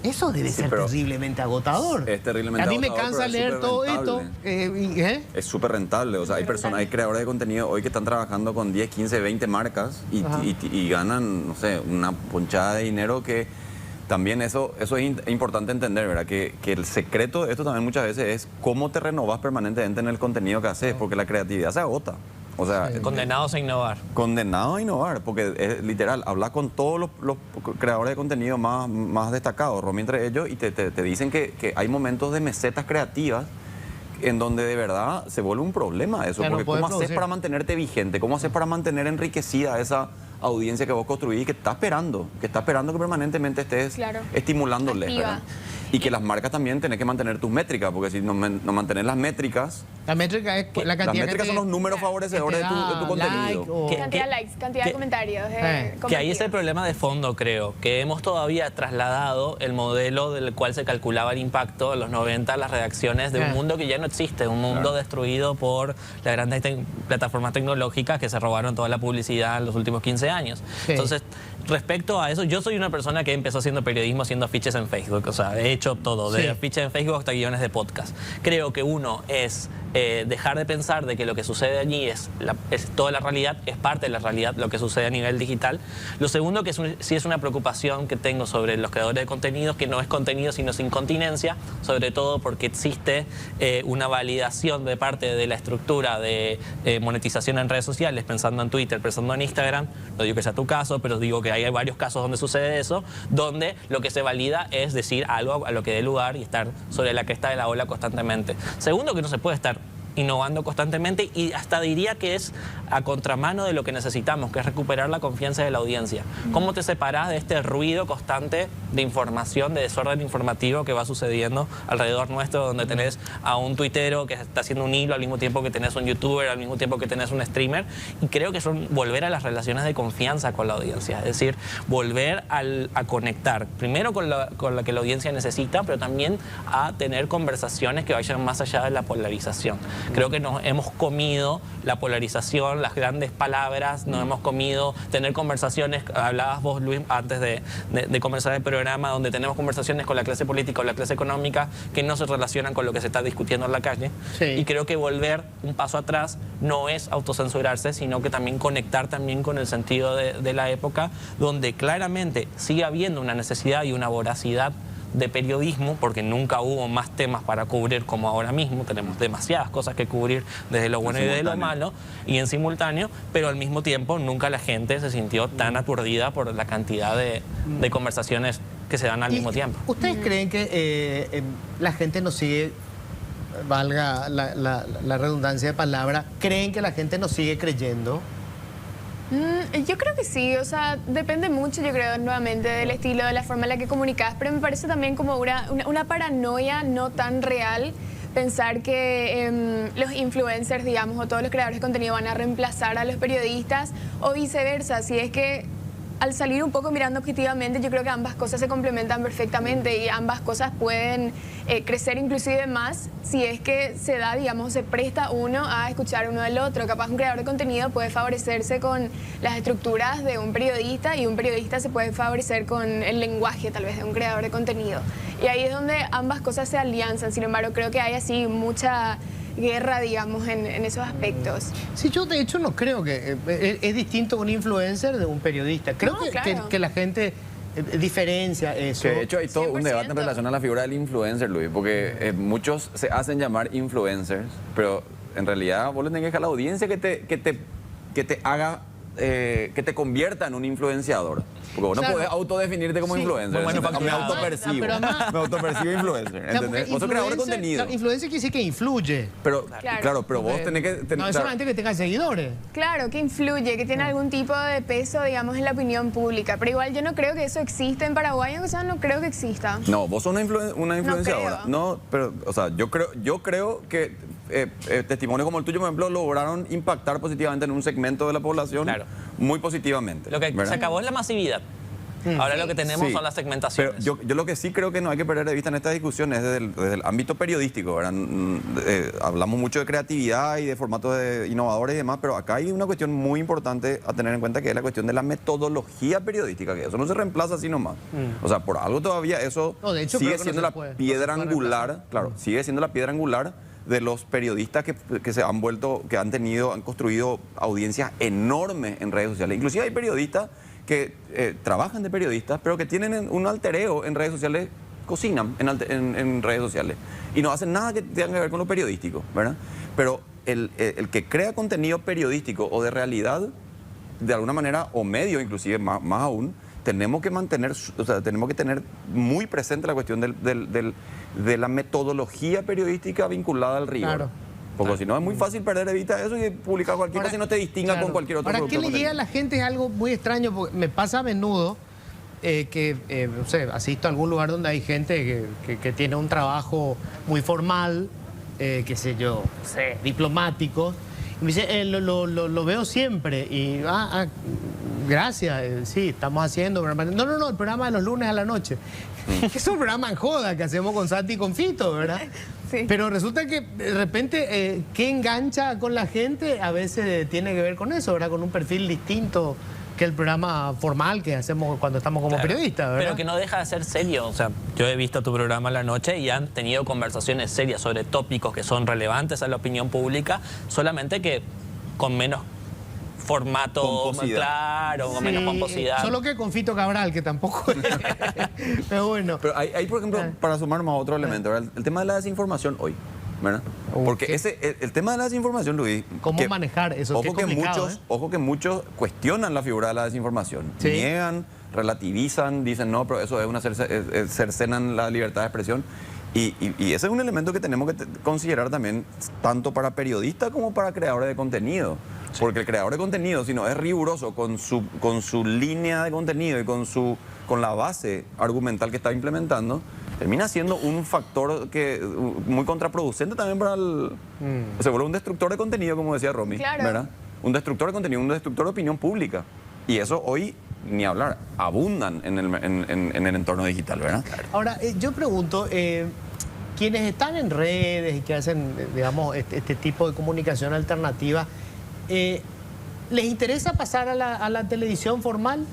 Eso debe ser pero terriblemente agotador. es terriblemente A mí me agotador, cansa pero es leer súper todo rentable. esto. Es súper rentable, o sea, hay personas, hay creadores de contenido hoy que están trabajando con 10, 15, 20 marcas y ganan, no sé, una ponchada de dinero que también eso es importante entender, ¿verdad? Que el secreto de esto también muchas veces es cómo te renovas permanentemente en el contenido que haces, porque la creatividad se agota. O sea, Condenados a innovar. condenado a innovar, porque es literal, hablas con todos los creadores de contenido más destacados, Romy entre ellos, y te dicen que hay momentos de mesetas creativas en donde de verdad se vuelve un problema eso, Ya no porque puedes ¿cómo haces producir. para mantenerte vigente? ¿Cómo haces para mantener enriquecida esa audiencia que vos construís, que está esperando que permanentemente estés Claro. estimulándoles, Activa. ¿verdad? Y que las marcas también tenés que mantener tus métricas, porque si no mantenés las métricas, La métrica es la las cantidad métricas son los números favorecedores de tu contenido. Cantidad de likes, cantidad de comentarios. Que ahí es el compartidos. problema de fondo, creo, que hemos todavía trasladado el modelo del cual se calculaba el impacto en los 90 a las redacciones de un mundo que ya no existe, un mundo destruido por las grandes plataformas tecnológicas que se robaron toda la publicidad en los últimos 15 años. Sí. Entonces, respecto a eso, yo soy una persona que empezó haciendo periodismo haciendo afiches en Facebook, o sea, he hecho todo, de Sí. afiches en Facebook hasta guiones de podcast. Creo que uno es dejar de pensar de que lo que sucede allí es toda la realidad, es parte de la realidad lo que sucede a nivel digital. Lo segundo, que sí es una preocupación que tengo sobre los creadores de contenidos, que no es contenido sino es incontinencia, sobre todo porque existe una validación de parte de la estructura de monetización en redes sociales, pensando en Twitter, pensando en Instagram. No digo que sea tu caso, pero digo que hay varios casos donde sucede eso, donde lo que se valida es decir algo a lo que dé lugar y estar sobre la cresta de la ola constantemente. Segundo, que no se puede estar innovando constantemente, y hasta diría que es a contramano de lo que necesitamos, que es recuperar la confianza de la audiencia. ¿Cómo te separas de este ruido constante de información, de desorden informativo que va sucediendo alrededor nuestro, donde tenés a un tuitero que está haciendo un hilo al mismo tiempo que tenés un youtuber, al mismo tiempo que tenés un streamer? Y creo que son volver a las relaciones de confianza con la audiencia, es decir, volver a conectar, primero con la que la audiencia necesita, pero también a tener conversaciones que vayan más allá de la polarización. Creo que nos hemos comido la polarización, las grandes palabras, nos hemos comido tener conversaciones, hablabas vos, Luis, antes de comenzar el programa, donde tenemos conversaciones con la clase política o la clase económica que no se relacionan con lo que se está discutiendo en la calle. Sí. Y creo que volver un paso atrás no es autocensurarse, sino que también conectar también con el sentido de la época, donde claramente sigue habiendo una necesidad y una voracidad de periodismo, porque nunca hubo más temas para cubrir como ahora mismo. Tenemos demasiadas cosas que cubrir, desde lo bueno y de lo malo, y en simultáneo, pero al mismo tiempo nunca la gente se sintió tan aturdida por la cantidad de conversaciones que se dan al mismo tiempo. ¿Ustedes creen que la gente nos sigue, valga la redundancia de palabra, creen que la gente nos sigue creyendo? Yo creo que sí, o sea, depende mucho, yo creo, nuevamente del estilo, de la forma en la que comunicas, pero me parece también como una paranoia no tan real pensar que los influencers, digamos, o todos los creadores de contenido van a reemplazar a los periodistas o viceversa. Si es que al salir un poco mirando objetivamente, yo creo que ambas cosas se complementan perfectamente y ambas cosas pueden crecer inclusive más si es que se da, digamos, se presta uno a escuchar uno del otro. Capaz un creador de contenido puede favorecerse con las estructuras de un periodista y un periodista se puede favorecer con el lenguaje tal vez de un creador de contenido. Y ahí es donde ambas cosas se alianzan. Sin embargo, creo que hay así mucha guerra, digamos, en esos aspectos. Sí, yo de hecho no creo que es distinto un influencer de un periodista. Creo No, que, claro. que la gente diferencia eso. Que de hecho hay todo un 100%. debate en relación a la figura del influencer, Luis, porque muchos se hacen llamar influencers, pero en realidad vos le tenés que dejar a la audiencia que te haga, que te convierta en un influenciador. Porque vos no Claro. podés autodefinirte como Sí. influencer. Bueno, Entonces, me facturado. autopercibo. Pero además- Me autopercibo influencer. O sea, porque ¿Entendés? Vos sos creador de influencer- contenido. claro, influencer quiere decir que influye. Pero, Claro. claro, pero vos tenés que... No es solamente que tenga seguidores. Claro, que influye, que tiene algún tipo de peso, digamos, en la opinión pública. Pero igual yo no creo que eso exista en Paraguay, aunque sea, no creo que exista. No, vos sos una influenciadora. creo. No, pero, o sea, yo creo que testimonios como el tuyo, por ejemplo, lograron impactar positivamente en un segmento de la población Claro. muy positivamente. Lo que ¿verdad? se acabó es la masividad. Ahora lo que tenemos Sí, son las segmentaciones. Pero yo lo que sí creo que no hay que perder de vista en esta discusión es desde el ámbito periodístico, ¿verdad? Hablamos mucho de creatividad y de formatos innovadores y demás, pero acá hay una cuestión muy importante a tener en cuenta que es la cuestión de la metodología periodística, que eso no se reemplaza así nomás. O sea, por algo todavía eso No, de hecho, sigue creo que no siendo se la puede. piedra No se puede angular, claro, sigue siendo la piedra angular de los periodistas que se han vuelto, que han construido audiencias enormes en redes sociales. Inclusive hay periodistas que trabajan de periodistas, pero que tienen un alter ego en redes sociales, cocinan en redes sociales y no hacen nada que tenga que ver con lo periodístico, ¿verdad? Pero el que crea contenido periodístico o de realidad, de alguna manera, o medio inclusive, más aún, tenemos que mantener, o sea, tenemos que tener muy presente la cuestión de la metodología periodística vinculada al rigor. Claro. Porque si no es muy fácil perder de vista eso y publicar cualquier cosa y no te distinga Claro. con cualquier otro Ahora, producto ¿qué le de llega a contenido. la gente? Es algo muy extraño, porque me pasa a menudo no sé, asisto a algún lugar donde hay gente que tiene un trabajo muy formal, qué sé yo, diplomático. Y me dice, lo veo siempre. Y, gracias, sí, estamos haciendo. No, el programa de los lunes a la noche. Que es un programa en joda que hacemos con Santi y con Fito, ¿verdad? Sí. Pero resulta que de repente, ¿qué engancha con la gente? A veces tiene que ver con eso, ¿verdad? Con un perfil distinto que el programa formal que hacemos cuando estamos como Claro. periodistas, ¿verdad? Pero que no deja de ser serio. O sea, yo he visto tu programa a la noche y han tenido conversaciones serias sobre tópicos que son relevantes a la opinión pública, solamente que con menos formato, Pomposidad. claro, con Sí, menos pomposidad. Solo que con Fito Cabral, que tampoco. Pero bueno. Pero hay, por ejemplo, para sumar más otro elemento, ¿verdad? El tema de la desinformación hoy, ¿verdad? Porque el tema de la desinformación, Luis... ¿Cómo manejar eso? Qué complicado, Ojo que muchos cuestionan la figura de la desinformación. Sí. Niegan, relativizan, dicen, no, pero eso es una cercenan la libertad de expresión. Y ese es un elemento que tenemos que considerar también tanto para periodistas como para creadores de contenido. Porque el creador de contenido, si no es riguroso con su línea de contenido y con la base argumental que está implementando, termina siendo un factor muy contraproducente también para se vuelve un destructor de contenido, como decía Romy, Claro. ¿verdad? Un destructor de contenido, un destructor de opinión pública. Y eso hoy, ni hablar, abundan en el entorno digital, ¿verdad? Ahora, yo pregunto, quienes están en redes y que hacen, digamos, este tipo de comunicación alternativa, ¿les interesa pasar a la televisión formal?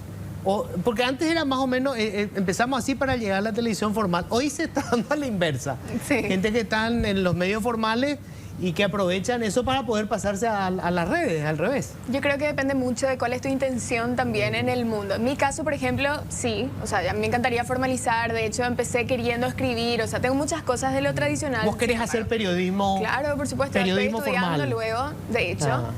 Porque antes era más o menos, empezamos así para llegar a la televisión formal. Hoy se está dando a la inversa. Sí. Gente que están en los medios formales y que aprovechan eso para poder pasarse a las redes, al revés. Yo creo que depende mucho de cuál es tu intención también en el mundo. En mi caso, por ejemplo, sí, o sea, a mí me encantaría formalizar, de hecho empecé queriendo escribir, o sea, tengo muchas cosas de lo tradicional. ¿Vos querés Sin hacer embargo. periodismo? Claro, por supuesto, Periodismo estoy estudiando formal. luego, de hecho. Ah.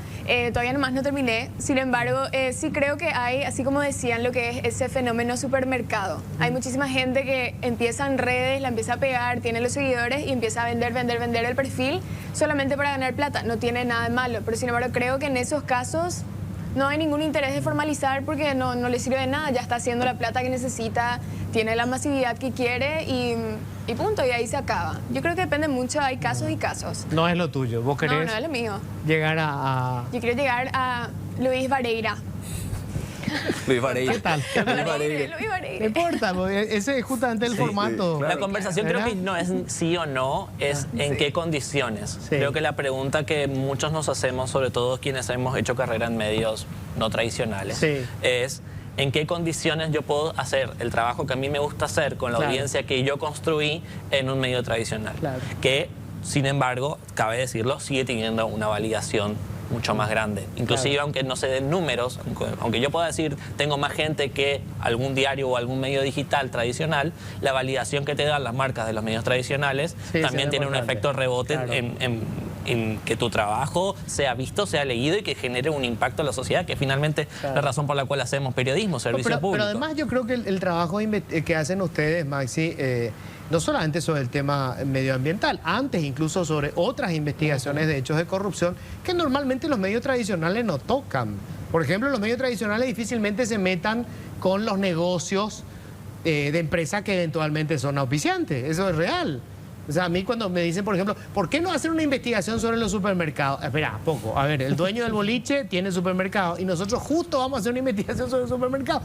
Todavía nomás no terminé. Sin embargo, sí creo que hay, así como decían, lo que es ese fenómeno supermercado. Hay muchísima gente que empieza en redes, la empieza a pegar, tiene los seguidores y empieza a vender el perfil solamente para ganar plata. No tiene nada de malo. Pero sin embargo, creo que en esos casos no hay ningún interés de formalizar porque no le sirve de nada. Ya está haciendo la plata que necesita, tiene la masividad que quiere y punto. Y ahí se acaba. Yo creo que depende mucho, hay casos y casos. No es lo tuyo. ¿Vos querés No es lo mío. llegar a... Yo quiero llegar a Luis Vareira. Luis Vareiro. ¿Qué tal? Luis Vareiro. No importa, porque ese es justamente el formato. claro. La conversación creo que no es sí o no, es en qué condiciones. Sí. Creo que la pregunta que muchos nos hacemos, sobre todo quienes hemos hecho carrera en medios no tradicionales, Sí. es en qué condiciones yo puedo hacer el trabajo que a mí me gusta hacer con la Claro. audiencia que yo construí en un medio tradicional. Claro. Que, sin embargo, cabe decirlo, sigue teniendo una validación mucho más grande. Inclusive, Claro. aunque no se den números, aunque yo pueda decir tengo más gente que algún diario o algún medio digital tradicional, la validación que te dan las marcas de los medios tradicionales Sí, también sí, tiene un importante. efecto rebote Claro. en que tu trabajo sea visto, sea leído y que genere un impacto en la sociedad, que finalmente Claro. la razón por la cual hacemos periodismo, servicio pero público. además yo creo que el trabajo que hacen ustedes, Maxi, no solamente sobre el tema medioambiental, antes incluso sobre otras investigaciones de hechos de corrupción que normalmente los medios tradicionales no tocan. Por ejemplo, los medios tradicionales difícilmente se metan con los negocios de empresas que eventualmente son auspiciantes. Eso es real. O sea, a mí cuando me dicen, por ejemplo, ¿por qué no hacer una investigación sobre los supermercados? Espera, poco. A ver, el dueño del boliche tiene supermercado y nosotros justo vamos a hacer una investigación sobre el supermercado.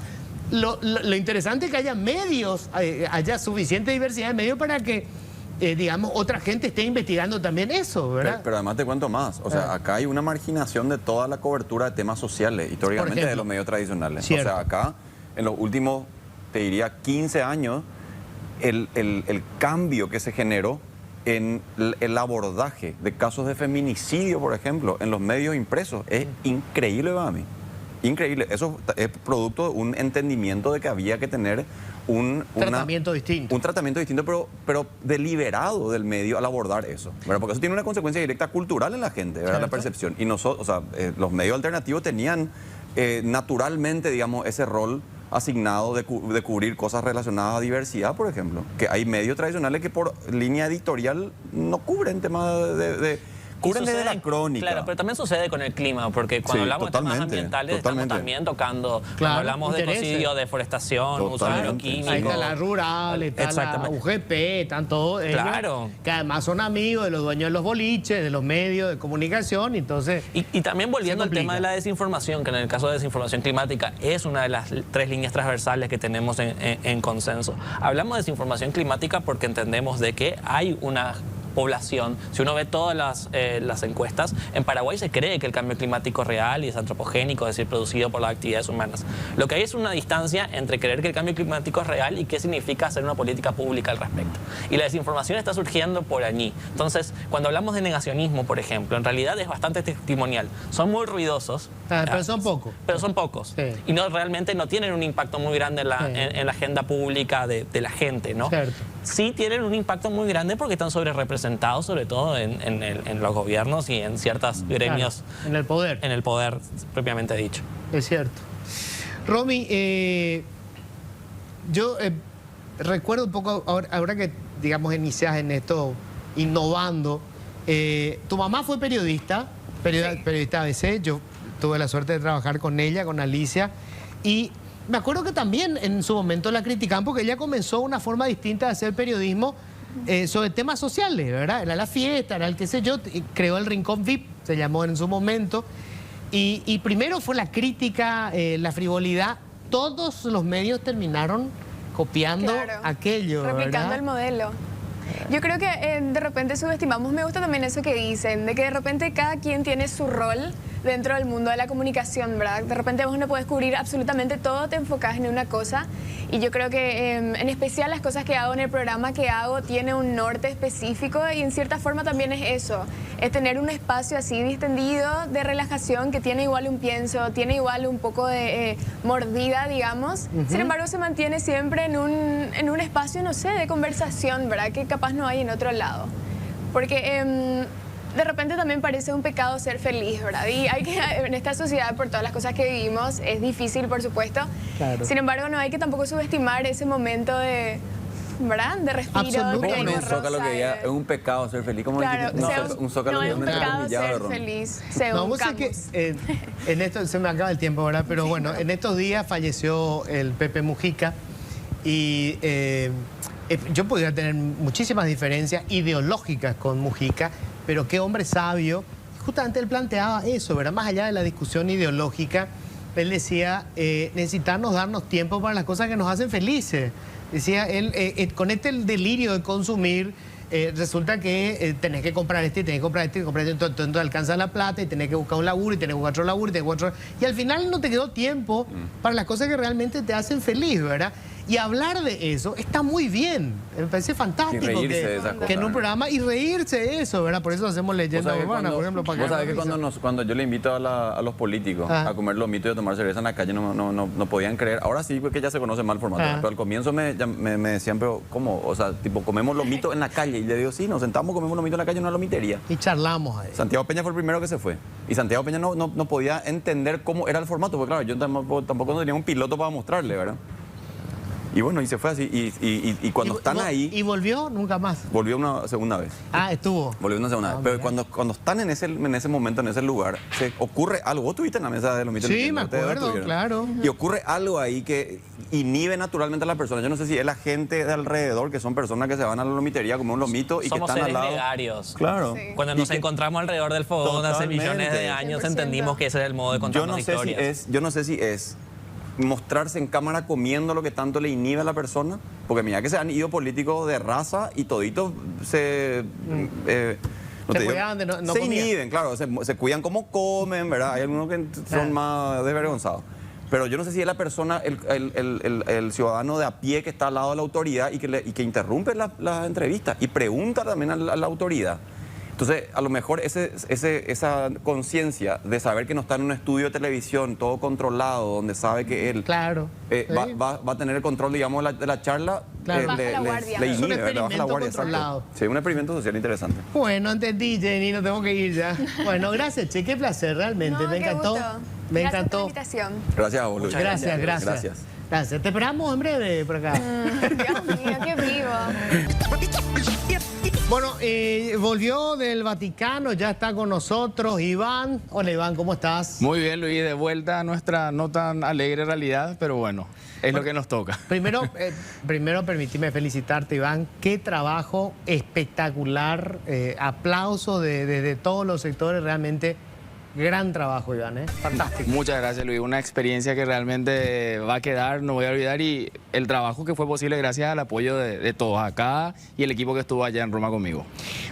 Lo interesante es que haya medios, haya suficiente diversidad de medios para que, digamos, otra gente esté investigando también eso, ¿verdad? Pero además te cuento más. O sea, acá hay una marginación de toda la cobertura de temas sociales, históricamente ejemplo. de los medios tradicionales. Cierto. O sea, acá, en los últimos, te diría, 15 años, el cambio que se generó en el abordaje de casos de feminicidio, por ejemplo, en los medios impresos, es increíble para mí. Increíble. Eso es producto de un entendimiento de que había que tener un Tratamiento distinto. Un tratamiento distinto, pero deliberado del medio al abordar eso, ¿verdad? Porque eso tiene una consecuencia directa cultural en la gente, ¿verdad? Cierto. La percepción. Y nosotros, o sea, los medios alternativos tenían naturalmente, digamos, ese rol asignado de cubrir cosas relacionadas a diversidad, por ejemplo. Que hay medios tradicionales que por línea editorial no cubren temas cubren desde la crónica. Claro, pero también sucede con el clima, porque cuando Sí, hablamos de temas totalmente, ambientales totalmente. estamos también tocando, Claro, cuando hablamos de intereses. ecocidio, deforestación, uso Totalmente. agroquímico. Ahí está la rural, está la Exactamente. UGP, están todos ellos, Claro. que además son amigos de los dueños de los boliches, de los medios de comunicación, y entonces... Y también volviendo Se al tema complica. de la desinformación, que en el caso de desinformación climática es una de las 3 líneas transversales que tenemos en consenso. Hablamos de desinformación climática porque entendemos de que hay una población, si uno ve todas las encuestas, en Paraguay se cree que el cambio climático es real y es antropogénico, es decir, producido por las actividades humanas. Lo que hay es una distancia entre creer que el cambio climático es real y qué significa hacer una política pública al respecto. Y la desinformación está surgiendo por allí. Entonces, cuando hablamos de negacionismo, por ejemplo, en realidad es bastante testimonial. Son muy ruidosos. pero son pocos. Pero son pocos. Sí. Y realmente no tienen un impacto muy grande en la, Sí. en la agenda pública de la gente, ¿no? Cierto. Sí tienen un impacto muy grande porque están sobre representados, sobre todo en los gobiernos y en ciertos gremios Claro, en el poder. en el poder propiamente dicho. Es cierto. Romy, yo recuerdo un poco, ahora que, digamos, inicias en esto, innovando, tu mamá fue periodista, periodista ABC, yo tuve la suerte de trabajar con ella, con Alicia, y me acuerdo que también en su momento la criticaban porque ella comenzó una forma distinta de hacer periodismo sobre temas sociales, ¿verdad? Era la fiesta, era el qué sé yo, creó el Rincón VIP, se llamó en su momento. Y primero fue la crítica, la frivolidad. Todos los medios terminaron copiando Claro, aquello, replicando ¿verdad? el modelo. Yo creo que de repente subestimamos, me gusta también eso que dicen, de que de repente cada quien tiene su rol dentro del mundo de la comunicación, ¿verdad? De repente vos no puedes cubrir absolutamente todo, te enfocás en una cosa. Y yo creo que en especial las cosas que hago en el programa que hago tiene un norte específico y en cierta forma también es eso, es tener un espacio así distendido de relajación que tiene igual un pienso, tiene igual un poco de mordida, digamos. Sin embargo, se mantiene siempre en un espacio, no sé, de conversación, ¿verdad? Que capaz no hay en otro lado. Porque de repente también parece un pecado ser feliz, ¿verdad? Y hay que, en esta sociedad, por todas las cosas que vivimos, es difícil, por supuesto. Claro. Sin embargo, no hay que tampoco subestimar ese momento de, ¿verdad? De respiro, Absolutamente. de Como en aire un zócalo rosa, que ya es un pecado ser feliz, como Claro, dijiste, sea un zócalo no que es un realmente pecado humillado de ser Ron. feliz, No, según vos sabés Camus. que en esto se me acaba el tiempo ahora, pero bueno, en estos días falleció el Pepe Mujica y yo podría tener muchísimas diferencias ideológicas con Mujica, pero qué hombre sabio. Justamente él planteaba eso, ¿verdad? Más allá de la discusión ideológica, él decía, necesitamos darnos tiempo para las cosas que nos hacen felices. Decía él, con este delirio de consumir, resulta que tenés que comprar este, tenés que comprar este, entonces te alcanza la plata y tenés que buscar un laburo y tenés que buscar otro laburo y tenés que buscar otro... Y al final no te quedó tiempo para las cosas que realmente te hacen feliz, ¿verdad? Y hablar de eso está muy bien. Me parece fantástico que en un programa y reírse de eso, ¿verdad? Por eso hacemos Leyenda Urbana, por ejemplo. Para vos sabés que cuando yo le invito a los políticos a comer lomito y a tomar cerveza en la calle, no podían creer. Ahora sí, porque ya se conoce mal el formato. Pero al comienzo me decían, pero ¿cómo? O sea, tipo, comemos lomito en la calle. Y le digo, sí, nos sentamos, comemos lomito en la calle en una lomitería. Y charlamos ahí. Santiago Peña fue el primero que se fue. Y Santiago Peña no podía entender cómo era el formato. Porque claro, yo tampoco tenía un piloto para mostrarle, ¿verdad? Y bueno, y se fue así. Y cuando están ahí... ¿Y volvió? Nunca más. Volvió una segunda vez. Ah, estuvo. Volvió una segunda vez. Pero cuando están en ese momento, en ese lugar, se ocurre algo. Vos estuviste en la mesa de los mitos. Sí, me acuerdo, claro. Y ocurre algo ahí que inhibe naturalmente a la persona. Yo no sé si es la gente de alrededor, que son personas que se van a la lomitería a comer un lomito y somos que están al lado. gregarios. Claro. Sí. Cuando nos encontramos alrededor del fogón hace millones de años, 100%. Entendimos que ese es el modo de contar las historias. Yo no sé si es mostrarse en cámara comiendo lo que tanto le inhibe a la persona, porque mira que se han ido políticos de raza y toditos se inhiben, claro, se cuidan como comen, ¿verdad? Hay algunos que son más desvergonzados. Pero yo no sé si es la persona, el ciudadano de a pie que está al lado de la autoridad y que interrumpe la entrevista y pregunta también a la autoridad. Entonces, a lo mejor esa conciencia de saber que no está en un estudio de televisión, todo controlado, donde sabe que él va a tener el control, digamos, de la charla, le es un inhibe, experimento controlado. Sí, un experimento social interesante. Bueno, entendí, Jenny, nos tengo que ir ya. Bueno, gracias, Che, qué placer, realmente, me encantó. Me encantó. Gracias por la invitación. Gracias a vos, Luis. Gracias. Gracias. Te esperamos en breve por acá. Dios mío, qué vivo. Bueno, volvió del Vaticano, ya está con nosotros Iván. Hola Iván, ¿cómo estás? Muy bien, Luis, de vuelta a nuestra no tan alegre realidad, pero bueno, es lo que nos toca. Primero permíteme felicitarte, Iván. Qué trabajo espectacular. Aplauso de todos los sectores, realmente. Gran trabajo, Iván, fantástico. Muchas gracias, Luis. Una experiencia que realmente va a quedar, no voy a olvidar, y el trabajo que fue posible gracias al apoyo de todos acá y el equipo que estuvo allá en Roma conmigo.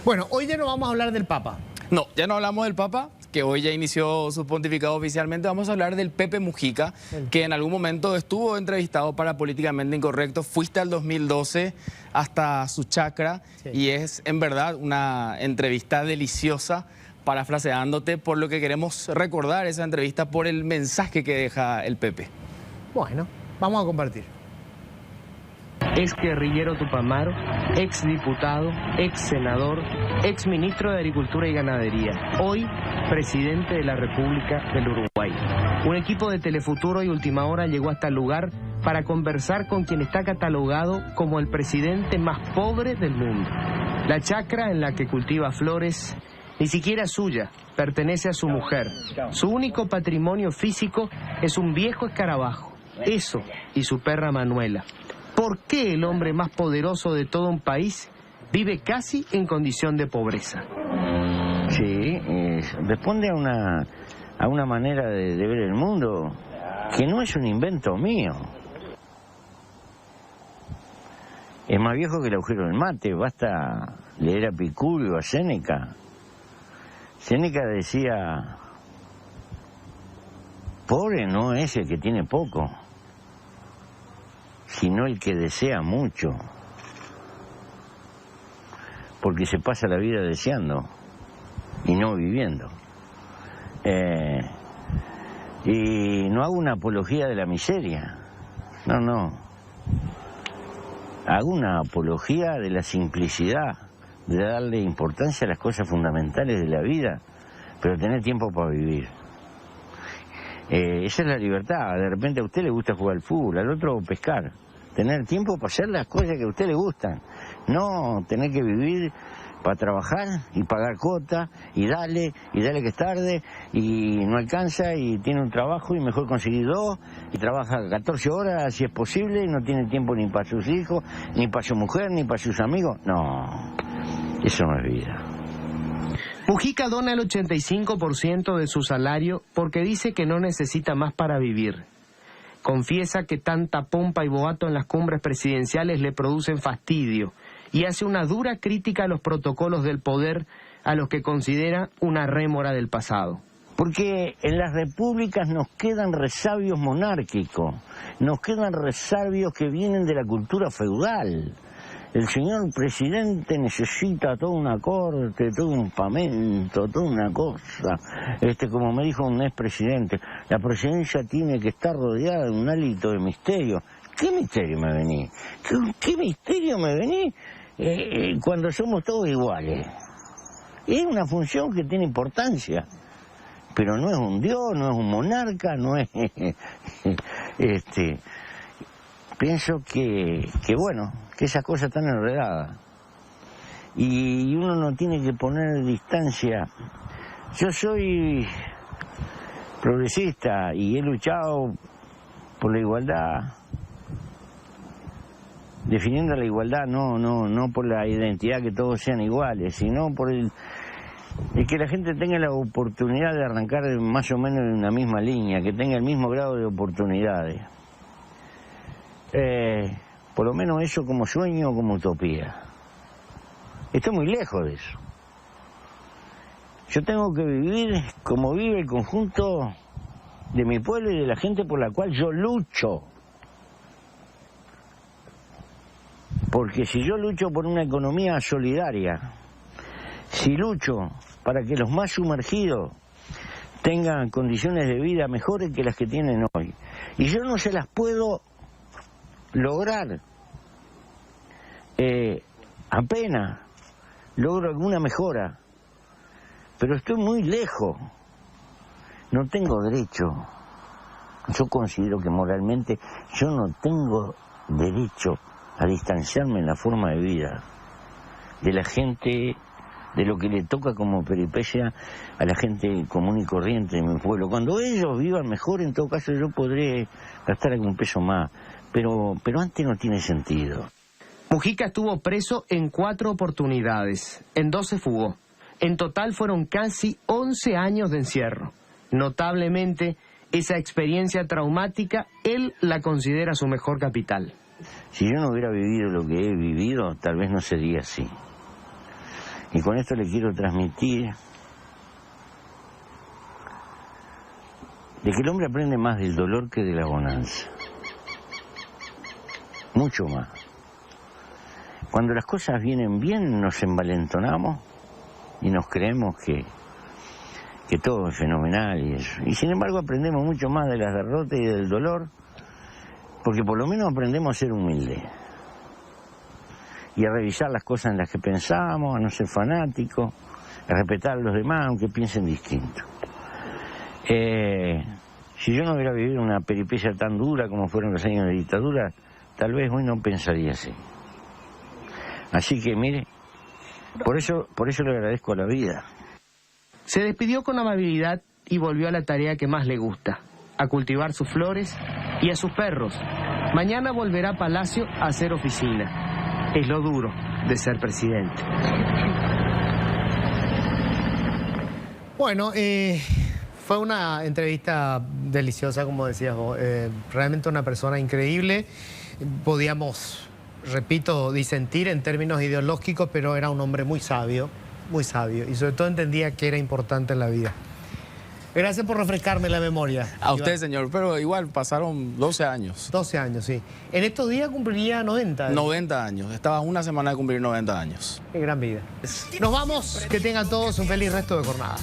Bueno, hoy ya no vamos a hablar del Papa. No, ya no hablamos del Papa, que hoy ya inició su pontificado oficialmente. Vamos a hablar del Pepe Mujica, que en algún momento estuvo entrevistado para Políticamente Incorrecto. Fuiste al 2012 hasta su chacra y es en verdad una entrevista deliciosa, parafraseándote, por lo que queremos recordar esa entrevista por el mensaje que deja el Pepe. Bueno, vamos a compartir. Ex guerrillero tupamaro, ex diputado, ex senador, ex ministro de Agricultura y Ganadería, hoy presidente de la República del Uruguay. Un equipo de Telefuturo y Última Hora llegó hasta el lugar para conversar con quien está catalogado como el presidente más pobre del mundo. La chacra en la que cultiva flores ni siquiera es suya, pertenece a su mujer. Su único patrimonio físico es un viejo escarabajo, eso y su perra Manuela. ¿Por qué el hombre más poderoso de todo un país vive casi en condición de pobreza? Sí, responde a una manera de ver el mundo que no es un invento mío. Es más viejo que el agujero del mate, basta leer a Epicurio, a Séneca. Séneca decía, pobre no es el que tiene poco, sino el que desea mucho, porque se pasa la vida deseando y no viviendo. Y no hago una apología de la miseria, no. Hago una apología de la simplicidad, de darle importancia a las cosas fundamentales de la vida, pero tener tiempo para vivir. Esa es la libertad. De repente a usted le gusta jugar al fútbol, al otro pescar. Tener tiempo para hacer las cosas que a usted le gustan. No tener que vivir para trabajar y pagar cuota y dale que es tarde y no alcanza y tiene un trabajo y mejor conseguir dos y trabaja 14 horas si es posible y no tiene tiempo ni para sus hijos, ni para su mujer, ni para sus amigos. No, eso no es vida. Mujica dona el 85% de su salario porque dice que no necesita más para vivir. Confiesa que tanta pompa y boato en las cumbres presidenciales le producen fastidio y hace una dura crítica a los protocolos del poder a los que considera una rémora del pasado. Porque en las repúblicas nos quedan resabios monárquicos, nos quedan resabios que vienen de la cultura feudal. El señor presidente necesita toda una corte, todo un pamento, toda una cosa. Como me dijo un expresidente, la presidencia tiene que estar rodeada de un hálito de misterio. ¿Qué misterio me vení? ¿Qué misterio me vení cuando somos todos iguales? Es una función que tiene importancia, pero no es un dios, no es un monarca, no es... Pienso que esas cosas están enredadas y uno no tiene que poner distancia. Yo soy progresista y he luchado por la igualdad, definiendo la igualdad no por la identidad que todos sean iguales, sino por el que la gente tenga la oportunidad de arrancar más o menos en una misma línea, que tenga el mismo grado de oportunidades. Por lo menos eso como sueño o como utopía. Estoy muy lejos de eso. Yo tengo que vivir como vive el conjunto de mi pueblo y de la gente por la cual yo lucho. Porque si yo lucho por una economía solidaria, si lucho para que los más sumergidos tengan condiciones de vida mejores que las que tienen hoy, y yo no se las puedo lograr, apenas logro alguna mejora, pero estoy muy lejos, no tengo derecho. Yo considero que moralmente yo no tengo derecho a distanciarme en la forma de vida de la gente, de lo que le toca como peripecia a la gente común y corriente de mi pueblo. Cuando ellos vivan mejor, en todo caso yo podré gastar algún peso más, pero antes no tiene sentido. Mujica estuvo preso en 4 oportunidades, en 2 se fugó. En total fueron casi 11 años de encierro. Notablemente, esa experiencia traumática, él la considera su mejor capital. Si yo no hubiera vivido lo que he vivido, tal vez no sería así. Y con esto le quiero transmitir de que el hombre aprende más del dolor que de la bonanza. Mucho más. Cuando las cosas vienen bien, nos envalentonamos y nos creemos que todo es fenomenal y eso. Y sin embargo aprendemos mucho más de las derrotas y del dolor, porque por lo menos aprendemos a ser humildes y a revisar las cosas en las que pensamos, a no ser fanáticos, a respetar a los demás aunque piensen distinto. Si yo no hubiera vivido una peripecia tan dura como fueron los años de dictadura, tal vez hoy no pensaría así. Así que mire, por eso le agradezco a la vida. Se despidió con amabilidad y volvió a la tarea que más le gusta, a cultivar sus flores y a sus perros. Mañana volverá a Palacio a hacer oficina. Es lo duro de ser presidente. Bueno, fue una entrevista deliciosa, como decías vos. Realmente una persona increíble. Podíamos, repito, disentir en términos ideológicos, pero era un hombre muy sabio, y sobre todo entendía que era importante en la vida. Gracias por refrescarme la memoria. A usted, señor, pero igual pasaron 12 años. 12 años, sí. En estos días cumpliría 90. 90 años. Estaba una semana de cumplir 90 años. Qué gran vida. Nos vamos. Que tengan todos un feliz resto de jornada.